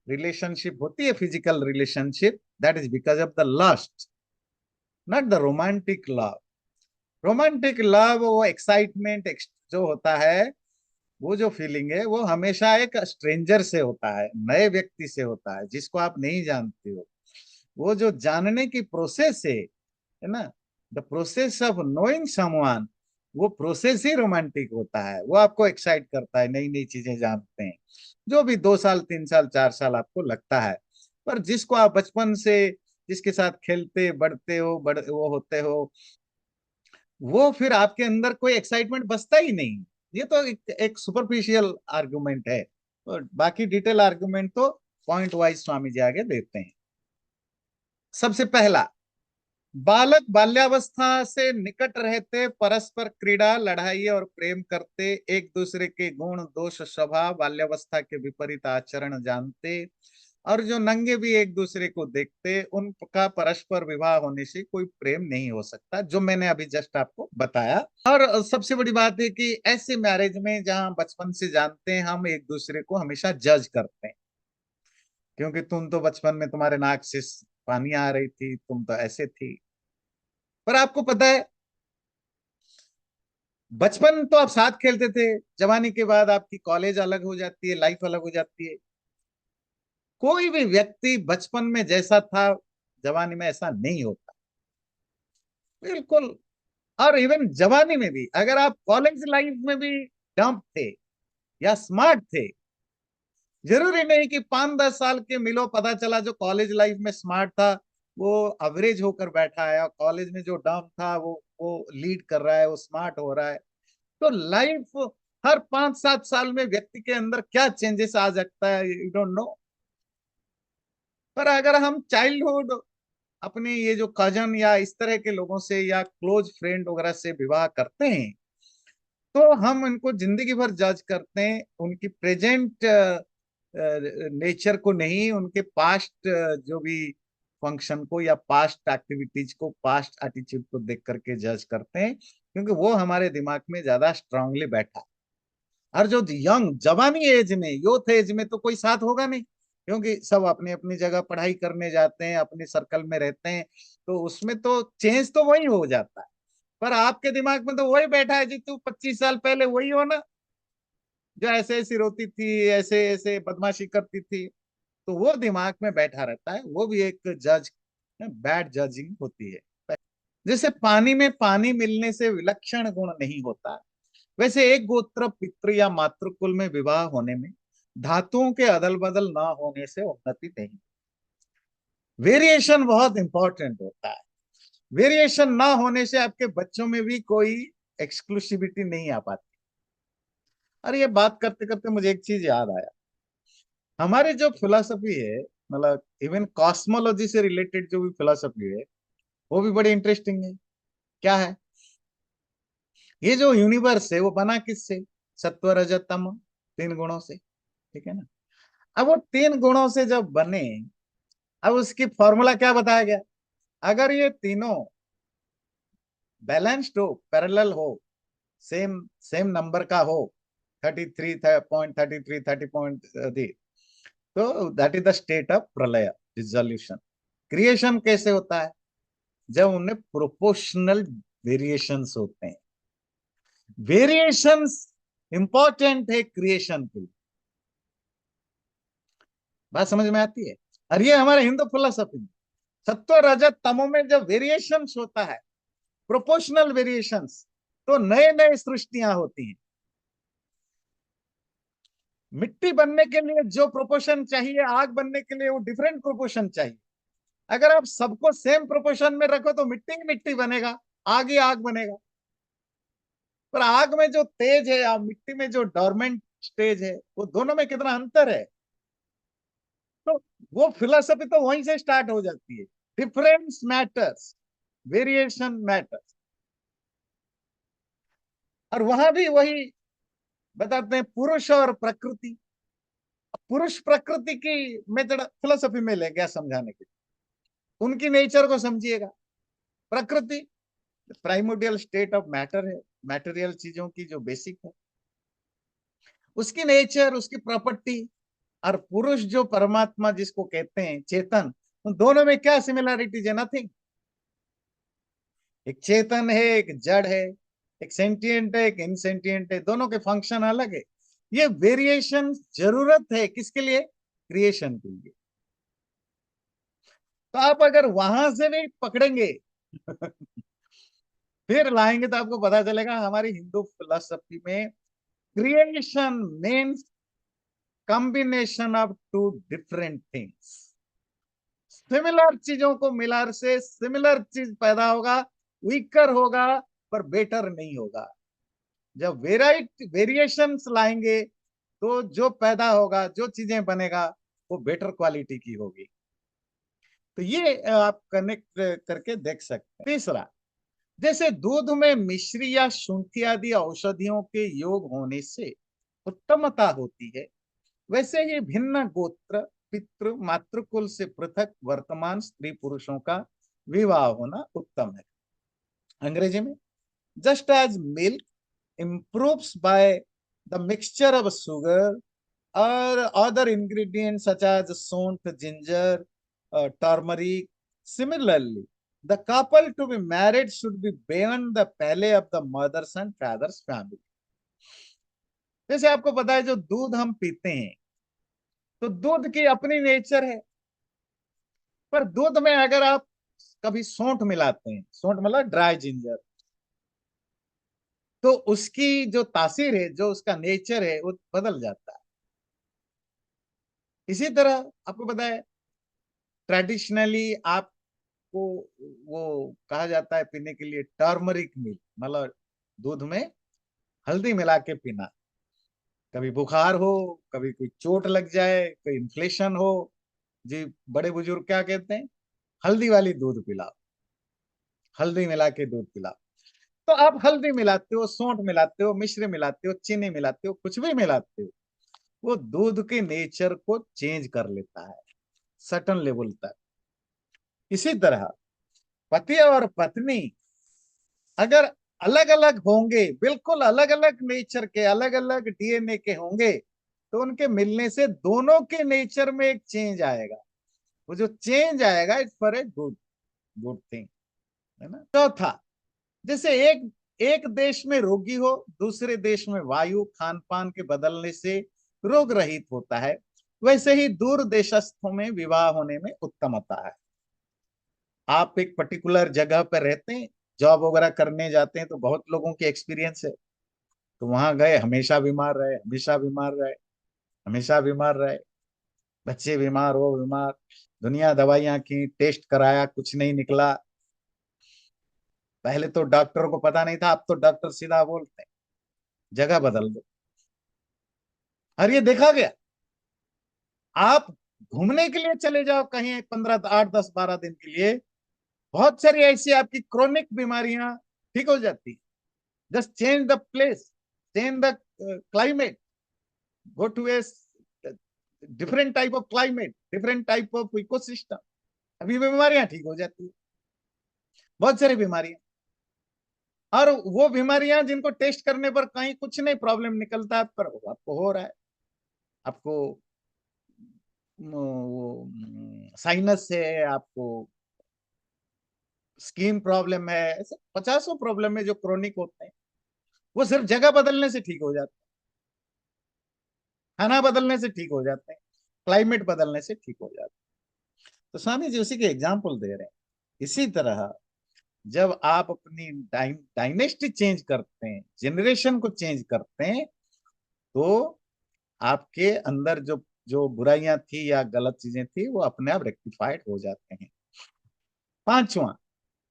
रिलेशनशिप होती है, physical relationship, that is because of the lust, not the romantic love. Romantic love वो एक्साइटमेंट जो होता है, वो जो फीलिंग है वो हमेशा एक स्ट्रेंजर से होता है, नए व्यक्ति से होता है जिसको आप नहीं जानते हो। वो जो जानने की प्रोसेस है ना, the process of knowing someone, वो प्रोसेस ही रोमांटिक होता है, वो आपको एक्साइट करता है, नई नई चीजें जानते हैं। जो भी 2 साल 3 साल 4 साल आपको लगता है, पर जिसको आप बचपन से जिसके साथ खेलते बढ़ते हो वो होते हो, वो फिर आपके अंदर कोई एक्साइटमेंट बसता ही नहीं। ये तो एक सुपरफिशियल आर्गुमेंट है, और बाकी डिटेल आर्गुमेंट तो पॉइंट वाइज स्वामी जी आगे देते हैं। सबसे पहला, बालक बाल्यावस्था से निकट रहते, परस्पर क्रीड़ा लड़ाई और प्रेम करते, एक दूसरे के गुण दोष स्वभाव बाल्यावस्था के विपरीत आचरण जानते, और जो नंगे भी एक दूसरे को देखते, उनका परस्पर विवाह होने से कोई प्रेम नहीं हो सकता, जो मैंने अभी जस्ट आपको बताया। और सबसे बड़ी बात है कि ऐसे मैरिज में जहां बचपन से जानते हैं, हम एक दूसरे को हमेशा जज करते हैं, क्योंकि तुम तो बचपन में तुम्हारे नाक से पानी आ रही थी, तुम तो ऐसे थी। पर आपको पता है, बचपन तो आप साथ खेलते थे, जवानी के बाद आपकी कॉलेज अलग हो जाती है, लाइफ अलग हो जाती है। कोई भी व्यक्ति बचपन में जैसा था जवानी में ऐसा नहीं होता, बिल्कुल। और इवन जवानी में भी अगर आप कॉलेज लाइफ में भी डम्प थे या स्मार्ट थे, जरूरी नहीं कि 5-10 साल के मिलो, पता चला जो कॉलेज लाइफ में स्मार्ट था वो अवरेज होकर बैठा है, और कॉलेज में जो डम्प था वो लीड कर रहा है, वो स्मार्ट हो रहा है। तो लाइफ, हर 5-7 साल में व्यक्ति के अंदर क्या चेंजेस आ सकता है, यू डोंट नो। पर अगर हम चाइल्डहुड अपने ये जो कजन या इस तरह के लोगों से या क्लोज फ्रेंड वगैरह से विवाह करते हैं, तो हम उनको जिंदगी भर जज करते हैं, उनकी प्रेजेंट नेचर को नहीं, उनके पास्ट जो भी फंक्शन को या पास्ट एक्टिविटीज को, पास्ट एटीट्यूड को देख करके जज करते हैं, क्योंकि वो हमारे दिमाग में ज्यादा स्ट्रांगली बैठा। और जो यंग जवानी एज में, यूथ एज में तो कोई साथ होगा नहीं, क्योंकि सब अपनी अपनी जगह पढ़ाई करने जाते हैं, अपने सर्कल में रहते हैं, तो उसमें तो चेंज तो वही हो जाता है। पर आपके दिमाग में तो वही बैठा है जी, तू 25 साल पहले वही हो ना, जो ऐसे ऐसी रोती थी, ऐसे ऐसे बदमाशी करती थी। तो वो दिमाग में बैठा रहता है, वो भी एक जज, बैड जजिंग होती है। जैसे पानी में पानी मिलने से विलक्षण गुण नहीं होता, वैसे एक गोत्र पितृ या मातृकुल में विवाह होने में धातुओं के अदल बदल ना होने से उन्नति नहीं। वेरिएशन बहुत इंपॉर्टेंट होता है। वेरिएशन ना होने से आपके बच्चों में भी कोई एक्सक्लूसिविटी नहीं आ पाती। अरे ये बात करते करते मुझे एक चीज याद आया, हमारी जो फिलोसफी है, मतलब इवन कॉस्मोलॉजी से रिलेटेड जो भी फिलोसफी है, वो भी बड़ी इंटरेस्टिंग है। क्या है, ये जो यूनिवर्स है वो बना किससे? सत्व रज तम, 3 गुणों से, ठीक है ना। अब वो 3 गुणों से जब बने, अब उसकी फॉर्मूला क्या बताया गया? अगर ये तीनों बैलेंस्ड हो, पैरेलल हो, सेम सेम नंबर का हो, 33.33 30.3, तो that is the state of प्रलय, डिसोल्यूशन। क्रिएशन कैसे होता है? जब उनमें प्रोपोर्शनल वेरिएशंस होते हैं। वेरिएशंस इंपॉर्टेंट है क्रिएशन के लिए। बात समझ में आती है? और ये हमारे हिंदू फिलोसफी में सत्व रजत तमो में जब वेरिएशंस होता है, प्रोपोर्शनल वेरिएशंस, तो नए नए सृष्टियां होती हैं। मिट्टी बनने के लिए जो प्रोपोर्शन चाहिए, आग बनने के लिए वो डिफरेंट प्रोपोर्शन चाहिए। अगर आप सबको सेम प्रोपोर्शन में रखो तो मिट्टी ही मिट्टी बनेगा, आग ही आग बनेगा। पर आग में जो तेज है या मिट्टी में जो डोरमेंट स्टेज है, वो दोनों में कितना अंतर है। तो वो फिलोसफी तो वहीं से स्टार्ट हो जाती है। Difference matters, variation matters. और वहां भी वही बताते हैं, पुरुष और प्रकृति। पुरुष प्रकृति की मेथड फिलोसफी में ले गया समझाने के लिए, उनकी नेचर को समझिएगा। प्रकृति प्राइमोडियल स्टेट ऑफ मैटर है, मैटेरियल चीजों की जो बेसिक है, उसकी नेचर, उसकी प्रॉपर्टी। और पुरुष जो परमात्मा जिसको कहते हैं चेतन, उन दोनों में क्या सिमिलैरिटीज है? नथिंग। एक चेतन है, एक जड़ है, एक सेंटिएंट है, एक इनसेंटिएंट है, दोनों के फंक्शन अलग है। ये वेरिएशन जरूरत है किसके लिए? क्रिएशन के लिए। तो आप अगर वहां से नहीं पकड़ेंगे फिर लाएंगे तो आपको पता चलेगा हमारी हिंदू फिलोसफी में creation means combination of two different things. Similar चीजों को मिलार से सिमिलर चीज पैदा होगा, वीकर होगा पर बेटर नहीं होगा। जब वेरिएशंस लाएंगे तो जो पैदा होगा, जो चीजें बनेगा, वो बेटर क्वालिटी की होगी। तो ये आप कनेक्ट करके देख सकते हैं। तीसरा, जैसे दूध में मिश्री या शुंठी आदि औषधियों के योग होने से उत्तमता होती है, वैसे ही भिन्न गोत्र पितृ मातृकुल से पृथक वर्तमान स्त्री पुरुषों का विवाह होना उत्तम है। अंग्रेजी में, just as milk improves by the mixture of sugar or other ingredients such as sont, ginger, turmeric. Similarly, the couple to be married should be beyond the pale of the mother's and father's family. जैसे आपको पता है जो दूध हम पीते हैं तो दूध की अपनी नेचर है, पर दूध में अगर आप कभी सौंठ मिलाते हैं, सौंठ मतलब ड्राई जिंजर, तो उसकी जो तासीर है, जो उसका नेचर है, वो बदल जाता है। इसी तरह आपको पता है ट्रेडिशनली आपको वो कहा जाता है पीने के लिए टर्मरिक मिल्क, मतलब दूध में हल्दी मिला के पीना। कभी बुखार हो, कभी कोई चोट लग जाए, कोई इन्फ्लेशन हो, जी बड़े बुजुर्ग क्या कहते हैं, हल्दी वाली दूध पिलाओ, हल्दी मिला के दूध पिलाओ। तो आप हल्दी मिलाते हो, सौंठ मिलाते हो, मिश्री मिलाते हो, चीनी मिलाते हो, कुछ भी मिलाते हो, वो दूध के नेचर को चेंज कर लेता है सर्टन लेवल तक। इसी तरह पति और पत्नी अगर अलग अलग होंगे, बिल्कुल अलग अलग नेचर के, अलग अलग डीएनए के होंगे, तो उनके मिलने से दोनों के नेचर में एक चेंज आएगा। वो जो चेंज आएगा it's for a good good thing, है ना। चौथा, जैसे एक एक देश में रोगी हो, दूसरे देश में वायु खान पान के बदलने से रोग रहित होता है, वैसे ही दूर देशस्थों में विवाह होने में उत्तमता है। आप एक पर्टिकुलर जगह पर रहते हैं, जॉब वगैरह करने जाते हैं, तो बहुत लोगों की एक्सपीरियंस है, तो वहां गए हमेशा बीमार रहे, हमेशा बीमार रहे, हमेशा बीमार रहे, बच्चे बीमार हो बीमार, दुनिया दवाइयां की, टेस्ट कराया, कुछ नहीं निकला। पहले तो डॉक्टर को पता नहीं था, अब तो डॉक्टर सीधा बोलते हैं जगह बदल दो। और ये देखा गया, आप घूमने के लिए चले जाओ कहीं 15 8 10 12 दिन के लिए, बहुत सारी ऐसी आपकी क्रोनिक बीमारियां ठीक हो जाती है। Just change the place, change the climate, go to a different type of climate, different type of ecosystem, अभी बीमारियां ठीक हो जाती है, बहुत सारी बीमारियां। और वो बीमारियां जिनको टेस्ट करने पर कहीं कुछ नहीं प्रॉब्लम निकलता है, पर आपको हो रहा है, आपको वो साइनस है, आपको स्किन प्रॉब्लम है, ऐसे पचासों प्रॉब्लम है जो क्रोनिक होते हैं, वो सिर्फ जगह बदलने से ठीक हो जाते हैं, खाना बदलने से ठीक हो जाते हैं, क्लाइमेट बदलने से ठीक हो जाते हैं। तो स्वामी जी उसी के एग्जाम्पल दे रहे हैं। इसी तरह जब आप अपनी डायनेस्टी चेंज करते हैं, जनरेशन को चेंज करते हैं, तो आपके अंदर जो जो बुराइयां थी या गलत चीजें थी वो अपने आप रेक्टिफाइड हो जाते हैं। पांचवा,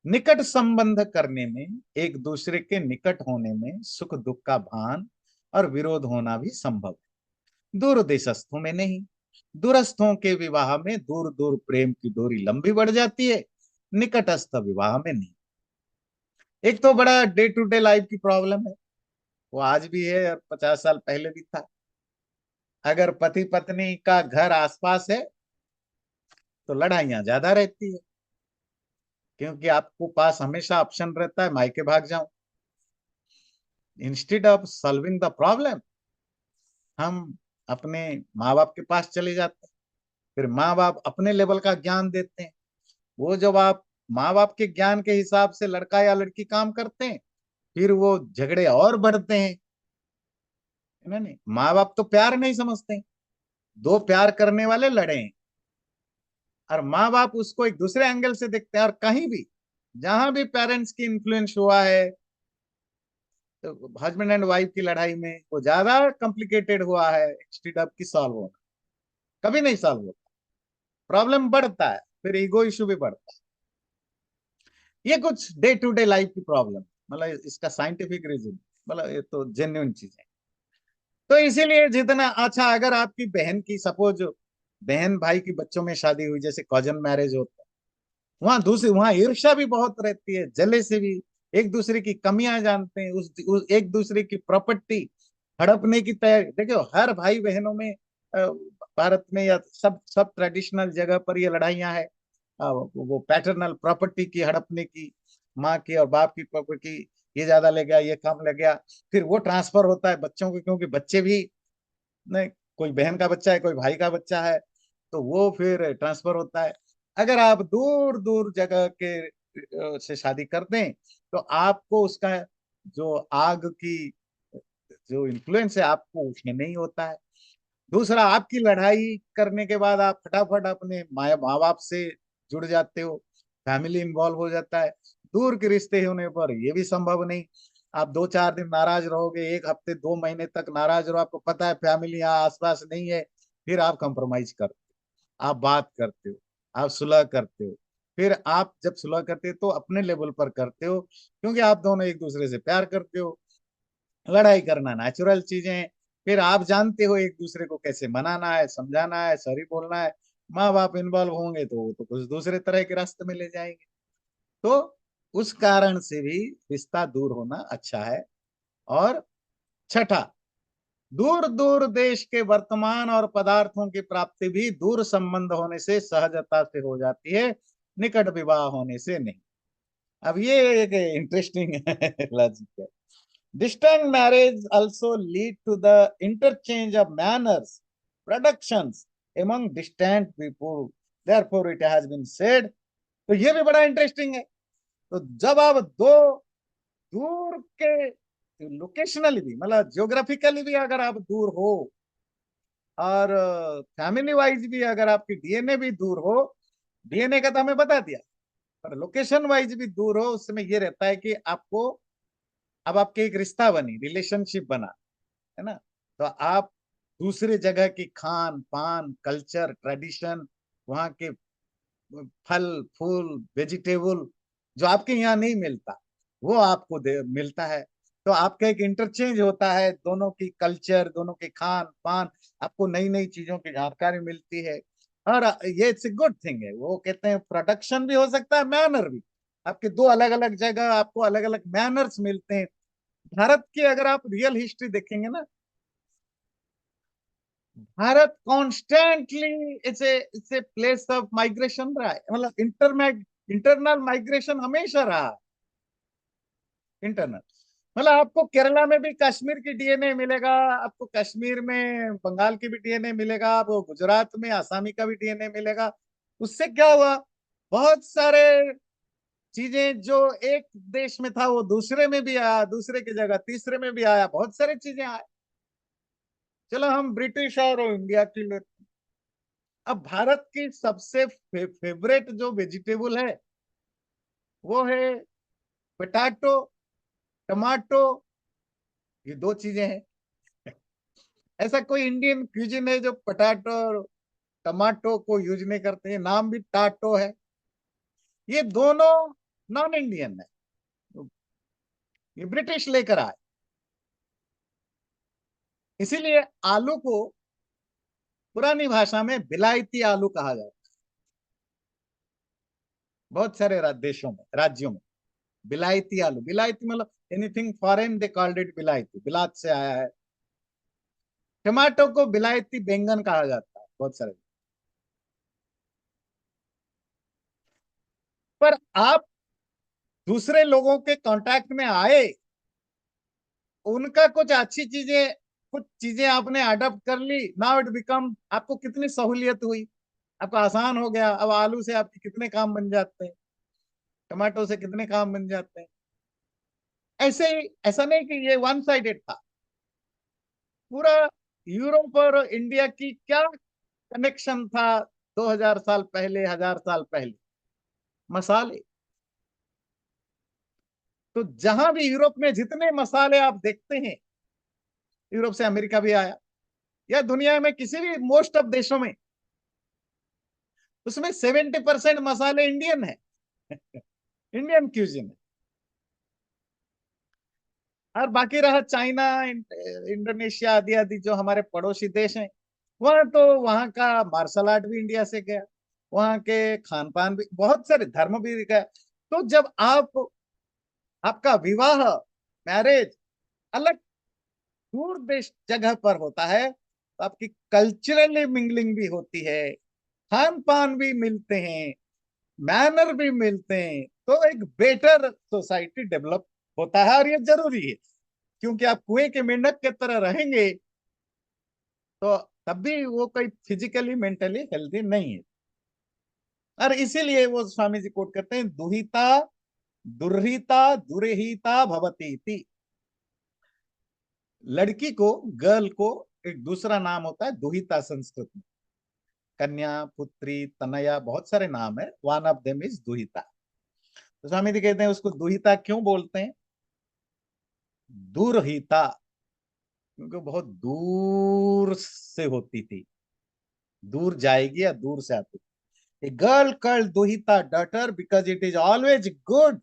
निकट संबंध करने में, एक दूसरे के निकट होने में सुख दुख का भान और विरोध होना भी संभव है, दूर देशस्थों में नहीं। दूरस्थों के विवाह में दूर दूर प्रेम की डोरी लंबी बढ़ जाती है, निकटस्थ विवाह में नहीं। एक तो बड़ा डे टू डे लाइफ की प्रॉब्लम है, वो आज भी है और 50 साल पहले भी था। अगर पति पत्नी का घर आसपास है तो लड़ाइयां ज्यादा रहती है, क्योंकि आपको पास हमेशा ऑप्शन रहता है मायके भाग जाऊं। Instead of solving the problem, हम अपने माँ बाप के पास चले जाते हैं, फिर माँ बाप अपने लेवल का ज्ञान देते हैं। वो जब आप माँ बाप के ज्ञान के हिसाब से लड़का या लड़की काम करते हैं, फिर वो झगड़े और बढ़ते हैं, है ना। नहीं, माँ बाप तो प्यार नहीं समझते हैं, दो प्यार करने वाले लड़े हैं, और माँ बाप उसको एक दूसरे एंगल से देखते हैं। और कहीं भी जहां भी पेरेंट्स की इन्फ्लुएंस हुआ है, तो हस्बैंड एंड वाइफ की लड़ाई में वो ज्यादा कॉम्प्लिकेटेड हुआ है इंस्टेड ऑफ की सॉल्व होना। कभी नहीं सॉल्व होता, प्रॉब्लम बढ़ता है, फिर ईगो इशू भी बढ़ता है। ये कुछ डे टू डे लाइफ की प्रॉब्लम, मतलब इसका साइंटिफिक रीजन, मतलब ये तो जेन्युइन चीज है। तो इसीलिए जितना अच्छा, अगर आपकी बहन की सपोज, बहन भाई की बच्चों में शादी हुई, जैसे कजन मैरिज होता है, वहां दूसरी, वहां ईर्ष्या भी बहुत रहती है, जले से भी, एक दूसरे की कमियां जानते हैं, एक दूसरे की प्रॉपर्टी हड़पने की तैयारी। देखो हर भाई बहनों में भारत में या सब सब ट्रेडिशनल जगह पर ये लड़ाइयां है। वो पैटर्नल प्रॉपर्टी की हड़पने की, माँ की और बाप की प्रॉपर्टी, ये ज्यादा ले गया, ये कम ले गया, फिर वो ट्रांसफर होता है बच्चों को, क्योंकि बच्चे भी नहीं, कोई बहन का बच्चा है, कोई भाई का बच्चा है, तो वो फिर ट्रांसफर होता है। अगर आप दूर दूर जगह के से शादी कर दें, तो आपको उसका जो आग की जो इन्फ्लुएंस है, आपको उसमें नहीं होता है। दूसरा, आपकी लड़ाई करने के बाद आप फटाफट अपने माँ माँ बाप से जुड़ जाते हो, फैमिली इन्वॉल्व हो जाता है। दूर के रिश्ते होने पर ये भी संभव नहीं। आप 2-4 दिन नाराज रहोगे, एक हफ्ते 2 महीने तक नाराज रहो, आपको पता है फैमिली यहाँ आसपास नहीं है, फिर आप कंप्रोमाइज करते हो, आप बात करते हो, आप सुलह करते हो। फिर आप जब सुलह करते हो तो अपने लेवल पर करते हो, क्योंकि आप दोनों एक दूसरे से प्यार करते हो। लड़ाई करना नेचुरल चीजें हैं। फिर आप जानते हो एक दूसरे को कैसे मनाना है, समझाना है, सॉरी बोलना है। माँ बाप इन्वॉल्व होंगे तो वो तो कुछ दूसरे तरह के रास्ते में ले जाएंगे। तो उस कारण से भी रिश्ता दूर होना अच्छा है। और छठा, दूर दूर देश के वर्तमान और पदार्थों की प्राप्ति भी दूर संबंध होने से सहजता से हो जाती है, निकट विवाह होने से नहीं। अब ये एक इंटरेस्टिंग लॉजिक है। Distant marriage also lead to the interchange of manners, productions among distant people. Therefore, it has been said. तो ये भी बड़ा इंटरेस्टिंग है। तो जब आप दो दूर के, लोकेशनली भी मतलब जियोग्राफिकली भी अगर आप दूर हो, और फैमिली वाइज भी अगर आपकी डीएनए भी दूर हो, डीएनए का तो हमें बता दिया, पर लोकेशन वाइज भी दूर हो, उसमें ये रहता है कि आपको, अब आपके एक रिश्ता बनी, रिलेशनशिप बना, है ना। तो आप दूसरे जगह की खान पान, कल्चर, ट्रेडिशन, वहाँ के फल फूल, वेजिटेबल, जो आपके यहाँ नहीं मिलता, वो आपको मिलता है। तो आपका एक इंटरचेंज होता है, दोनों की कल्चर, दोनों के खान पान, आपको नई नई चीजों की जानकारी मिलती है। और ये इट्स ए गुड थिंग है। वो कहते हैं प्रोडक्शन भी हो सकता है, मैनर भी। आपके दो अलग अलग जगह आपको अलग अलग मैनर्स मिलते हैं। भारत की अगर आप रियल हिस्ट्री देखेंगे ना, Bharat constantly it's a place of migration रहा है, मतलब इंटरनल माइग्रेशन हमेशा रहा है। इंटरनल, मतलब आपको केरला में भी कश्मीर की डीएनए मिलेगा, आपको कश्मीर में बंगाल की भी डीएनए मिलेगा, आपको गुजरात में आसामी का भी डीएनए मिलेगा। उससे क्या हुआ, बहुत सारे चीजें जो एक देश में था वो दूसरे में भी आया, दूसरे की जगह तीसरे में भी आया, बहुत सारी चीजें आए। चलो हम ब्रिटिश और इंडिया की लेते। अब भारत की सबसे फेवरेट जो वेजिटेबल है, वो है पोटैटो, टमाटो। ये दो चीजें हैं। ऐसा कोई इंडियन क्यूजिन है जो पोटैटो और टमाटो को यूज नहीं करते हैं, नाम भी टाटो है। ये दोनों नॉन इंडियन है, ये ब्रिटिश लेकर आए। इसीलिए आलू को पुरानी भाषा में बिलायती आलू कहा जाता है। बहुत सारे देशों में, राज्यों में बिलायती आलू, बिलायती मतलब anything foreign they called it बिलायती, बिलात से आया है। टमाटो को बिलायती बैंगन कहा जाता है बहुत सारे। पर आप दूसरे लोगों के कांटेक्ट में आए, उनका कुछ अच्छी चीजें, कुछ चीजें आपने अडॉप्ट कर ली, नाउ इट बिकम, आपको कितनी सहूलियत हुई, आपको आसान हो गया। अब आलू से आपके कितने काम बन जाते हैं, टमाटो से कितने काम बन जाते हैं। ऐसे ही, ऐसा नहीं कि ये वन साइडेड था। पूरा यूरोप और इंडिया की क्या कनेक्शन था 2000 साल पहले, 1000 साल पहले? मसाले। तो जहां भी यूरोप में जितने मसाले आप देखते हैं, यूरोप से अमेरिका भी आया, या दुनिया में किसी भी मोस्ट ऑफ देशों में, उसमें 70% मसाले इंडियन है। इंडियन क्यूजिन है। और बाकी रहा चाइना, इंडोनेशिया आदि आदि जो हमारे पड़ोसी देश हैं, वहां तो वहां का मार्शल आर्ट भी इंडिया से गया, वहां के खान पान भी, बहुत सारे धर्म भी गया। तो जब आपका विवाह, मैरिज अलग दूर देश जगह पर होता है, तो आपकी कल्चरली मिंगलिंग भी होती है, खान पान भी मिलते हैं, मैनर भी मिलते हैं, तो एक बेटर सोसाइटी डेवलप होता है। और ये जरूरी है, क्योंकि आप कुएं के मेंढक के तरह रहेंगे तो तब भी वो कोई फिजिकली मेंटली हेल्दी नहीं है। और इसीलिए वो स्वामी जी कोट करते हैं, दुहिता दुर्हिता दुरहिता भवती इति। लड़की को, गर्ल को एक दूसरा नाम होता है दुहिता संस्कृत में। कन्या, पुत्री, तनया, बहुत सारे नाम है, वन ऑफ देम इज दुहिता। तो स्वामी जी कहते हैं उसको दुहिता क्यों बोलते हैं? दुरहिता, क्योंकि बहुत दूर से होती थी, दूर जाएगी या दूर से आती थी। ए गर्ल कॉल्ड दुहिता daughter because it is always good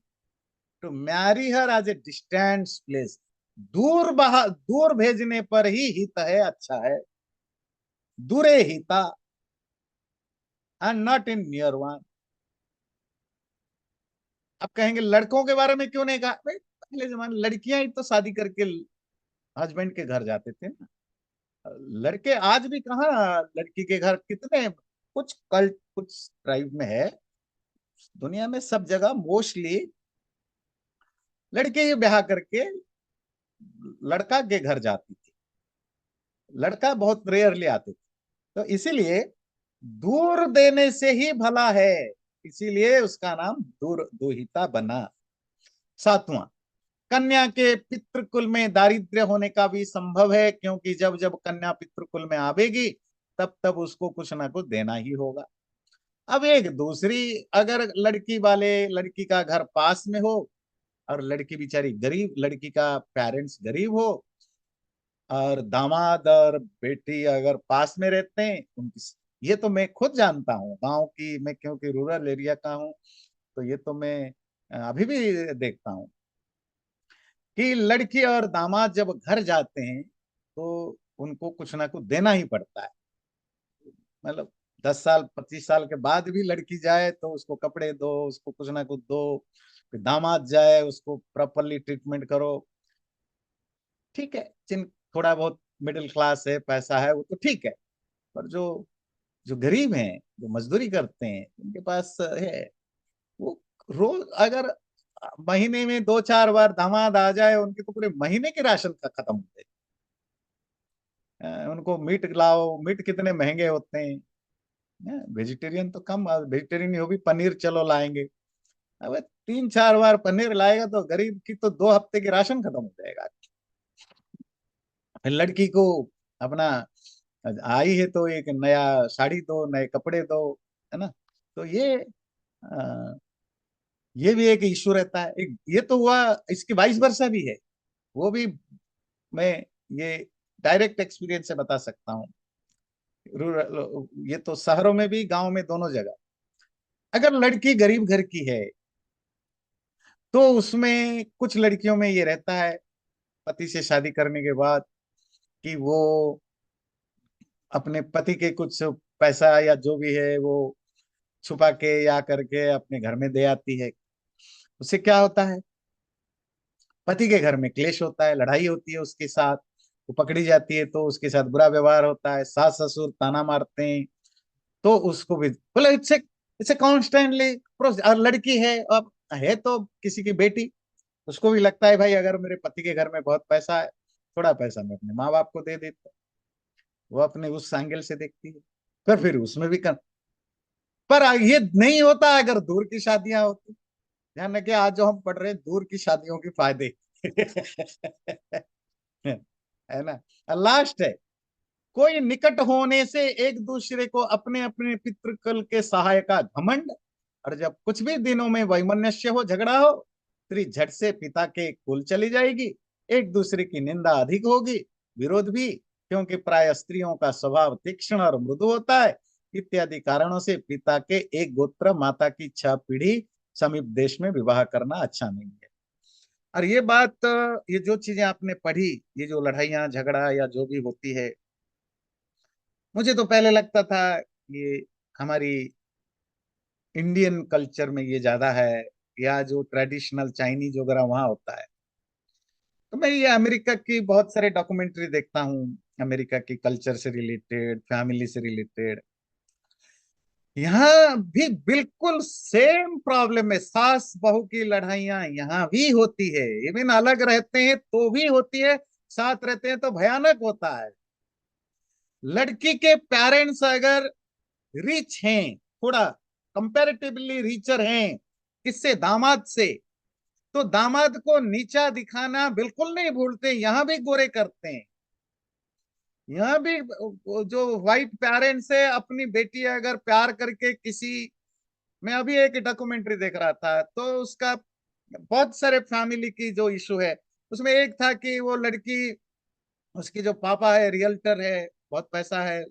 to marry her as a distant place. दूर भेजने पर ही हित है, अच्छा है। दूरे हिता and not in near one. आप कहेंगे लड़कों के बारे में क्यों नहीं कहा? भाई पहले जमाने लड़कियां ही तो शादी करके हस्बैंड के घर जाते थे ना। लड़के आज भी कहाँ, लड़की के घर कितने, कुछ कल्ट कुछ ट्राइब में है, दुनिया में सब जगह मोस्टली लड़के ही ब्याह करके लड़का के घर जाती थी, लड़का बहुत रेयरली आते थे। तो इसीलिए दूर देने से ही भला है, इसीलिए उसका नाम दूर दुहिता बना। सातवां, कन्या के पितृकुल में दारिद्र्य होने का भी संभव है, क्योंकि जब जब कन्या पितृकुल में आवेगी तब तब उसको कुछ ना कुछ देना ही होगा। अब एक दूसरी, अगर लड़की वाले, लड़की का घर पास में हो और लड़की बेचारी गरीब, लड़की का पेरेंट्स गरीब हो, और दामाद और बेटी अगर पास में रहते हैं उनकी, ये तो मैं खुद जानता हूँ गांव की, मैं क्योंकि रूरल एरिया का हूँ, तो ये तो मैं अभी भी देखता हूँ कि लड़की और दामाद जब घर जाते हैं तो उनको कुछ ना कुछ देना ही पड़ता है। मतलब 10 साल 25 साल के बाद भी लड़की जाए तो उसको कपड़े दो, उसको कुछ ना कुछ दो। फिर दामाद जाए उसको प्रॉपरली ट्रीटमेंट करो। ठीक है, जिन थोड़ा बहुत मिडिल क्लास है, पैसा है, वो तो ठीक है। पर जो जो गरीब हैं, जो मजदूरी करते हैं, उनके पास है, वो रोज अगर महीने में 2-4 बार दामाद आ जाए, उनके तो पूरे महीने के राशन का खत्म हो जाए। उनको मीट लाओ, मीट कितने महंगे होते हैं। वेजिटेरियन तो कम, वेजिटेरियन ही हो भी पनीर चलो लाएंगे। अब 3-4 बार पनीर लाएगा तो गरीब की तो 2 हफ्ते की राशन खत्म हो जाएगा। फिर लड़की को अपना आई है तो एक नया साड़ी दो, नए कपड़े दो, है ना। तो ये भी एक इशू रहता है। एक ये तो हुआ, इसकी वाइस वर्सा भी है, वो भी मैं ये डायरेक्ट एक्सपीरियंस से बता सकता हूँ। रूरल, ये तो शहरों में भी गांव में दोनों जगह, अगर लड़की गरीब घर की है तो उसमें कुछ लड़कियों में ये रहता है पति से शादी करने के बाद कि वो अपने पति के कुछ पैसा या जो भी है वो छुपा के या करके अपने घर में दे आती है। उससे क्या होता है, पति के घर में क्लेश होता है, लड़ाई होती है उसके साथ, वो पकड़ी जाती है तो उसके साथ बुरा व्यवहार होता है, सास ससुर ताना मारते हैं। तो उसको भी बोले इट्स इट्स कॉन्स्टेंटली। और लड़की है, अब है तो किसी की बेटी, उसको भी लगता है भाई अगर मेरे पति के घर में बहुत पैसा है, थोड़ा पैसा मैं अपने माँ बाप को दे देता। वो अपने उस एंगल से देखती है, पर फिर उसमें भी कर। पर ये नहीं होता अगर दूर की शादियां होती। ध्यान रखिए, आज जो हम पढ़ रहे हैं दूर की शादियों के फायदे। है ना। लास्ट है, कोई निकट होने से एक दूसरे को अपने अपने पितृकुल के सहाय का घमंड, और जब कुछ भी दिनों में वैमनस्य हो, झगड़ा हो, स्त्री झट से पिता के कुल चली जाएगी, एक दूसरे की निंदा अधिक होगी, विरोध भी, क्योंकि प्राय स्त्रियों का स्वभाव तीक्ष्ण और मृदु होता है। इत्यादि कारणों से पिता के एक गोत्र माता की 6 पीढ़ी समीप देश में विवाह करना अच्छा नहीं है। और ये बात, ये जो चीजें आपने पढ़ी, ये जो लड़ाइयाँ झगड़ा या जो भी होती है, मुझे तो पहले लगता था ये हमारी इंडियन कल्चर में ये ज्यादा है, या जो ट्रेडिशनल चाइनीज वगैरह वहां होता है। तो मैं ये अमेरिका की बहुत सारे डॉक्यूमेंट्री देखता हूँ, अमेरिका की कल्चर से रिलेटेड, फैमिली से रिलेटेड। यहाँ भी बिल्कुल सेम प्रॉब्लम है, सास बहू की लड़ाइयां यहाँ भी होती है। इवन अलग रहते हैं तो भी होती है, साथ रहते हैं तो भयानक होता है। लड़की के पेरेंट्स अगर रिच हैं, थोड़ा कंपैरेटिवली रिचर हैं किससे, दामाद से, तो दामाद को नीचा दिखाना बिल्कुल नहीं भूलते, यहाँ भी गोरे करते हैं। यहाँ भी जो व्हाइट पेरेंट्स है, अपनी बेटी अगर प्यार करके किसी, मैं अभी एक डॉक्यूमेंट्री देख रहा था, तो उसका बहुत सारे फैमिली की जो इशू है, उसमें एक था कि वो लड़की, उसकी जो पापा है रियल्टर है, बहुत पैसा है,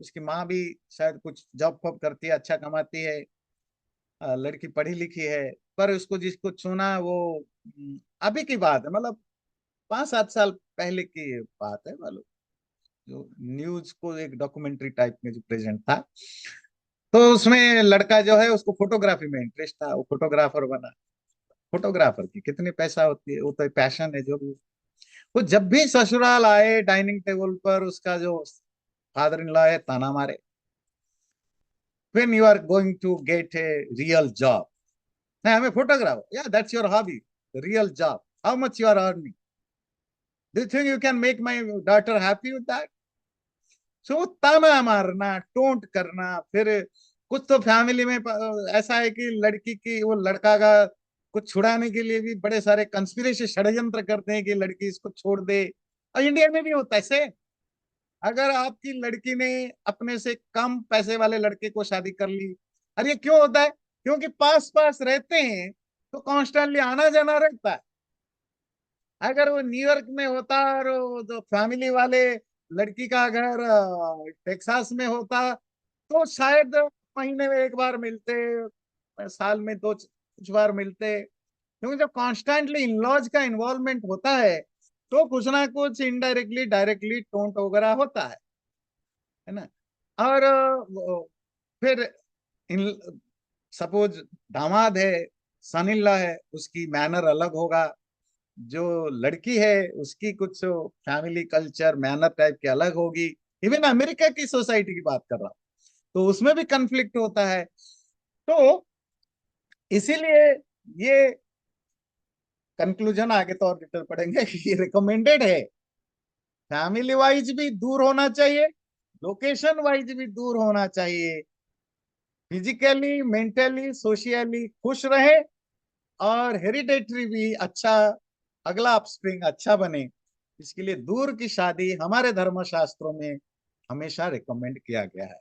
उसकी माँ भी शायद कुछ जॉब फॉब करती है, अच्छा कमाती है, लड़की पढ़ी लिखी है, पर उसको जिसको चुना वो, अभी की बात है, मतलब 5-7 साल पहले की बात है, मालूम, जो न्यूज को एक डॉक्यूमेंट्री टाइप में जो प्रेजेंट था, तो उसमें लड़का जो है उसको फोटोग्राफी में इंटरेस्ट था, वो फोटोग्राफर बना। फोटोग्राफर की कितनी पैसा होती है, वो तो पैशन है जो भी। वो जब भी ससुराल आए, डाइनिंग टेबल पर उसका जो फादर इन लॉ है ताना मारे, when you are going to get a real job, I am a photographer, yeah, that's your hobby, real job, how much you are earning, do you think you can make my daughter happy with that? सो ताना मारना, taunt करना। फिर कुछ तो family में ऐसा है कि लड़की की, वो लड़का का कुछ छुड़ाने के लिए भी बड़े सारे कंस्पिरेसी षड्यंत्र करते हैं कि लड़की इसको छोड़ दे। और इंडिया में भी होता है ऐसे। अगर आपकी लड़की ने अपने से कम पैसे वाले लड़के को शादी कर ली, और ये क्यों होता है, क्योंकि पास पास रहते हैं तो कॉन्स्टेंटली आना जाना रहता है। अगर वो न्यूयॉर्क में होता और वो जो फैमिली वाले, लड़की का घर टेक्सास में होता, तो शायद महीने में एक बार मिलते, साल में दो कुछ बार मिलते। क्योंकि जब कॉन्स्टेंटली इन लॉज का इन्वॉल्वमेंट होता है, तो कुछ ना कुछ इनडायरेक्टली डायरेक्टली टोंट वगैरह होता है ना। और फिर इन, सपोज दामाद है, सन इन लॉ है, उसकी मैनर अलग होगा, जो लड़की है उसकी कुछ फैमिली कल्चर मैनर टाइप की अलग होगी। इवन अमेरिका की सोसाइटी की बात कर रहा हूँ, तो उसमें भी कंफ्लिक्ट होता है। तो इसीलिए ये कंक्लूजन आगे तो और डिटेल पढ़ेंगे कि ये रिकमेंडेड है, फैमिली वाइज भी दूर होना चाहिए, लोकेशन वाइज भी दूर होना चाहिए, फिजिकली मेंटली सोशियली खुश रहे, और हेरिडेटरी भी अच्छा, अगला अपस्प्रिंग अच्छा बने। इसके लिए दूर की शादी हमारे धर्म शास्त्रों में हमेशा रिकमेंड किया गया है।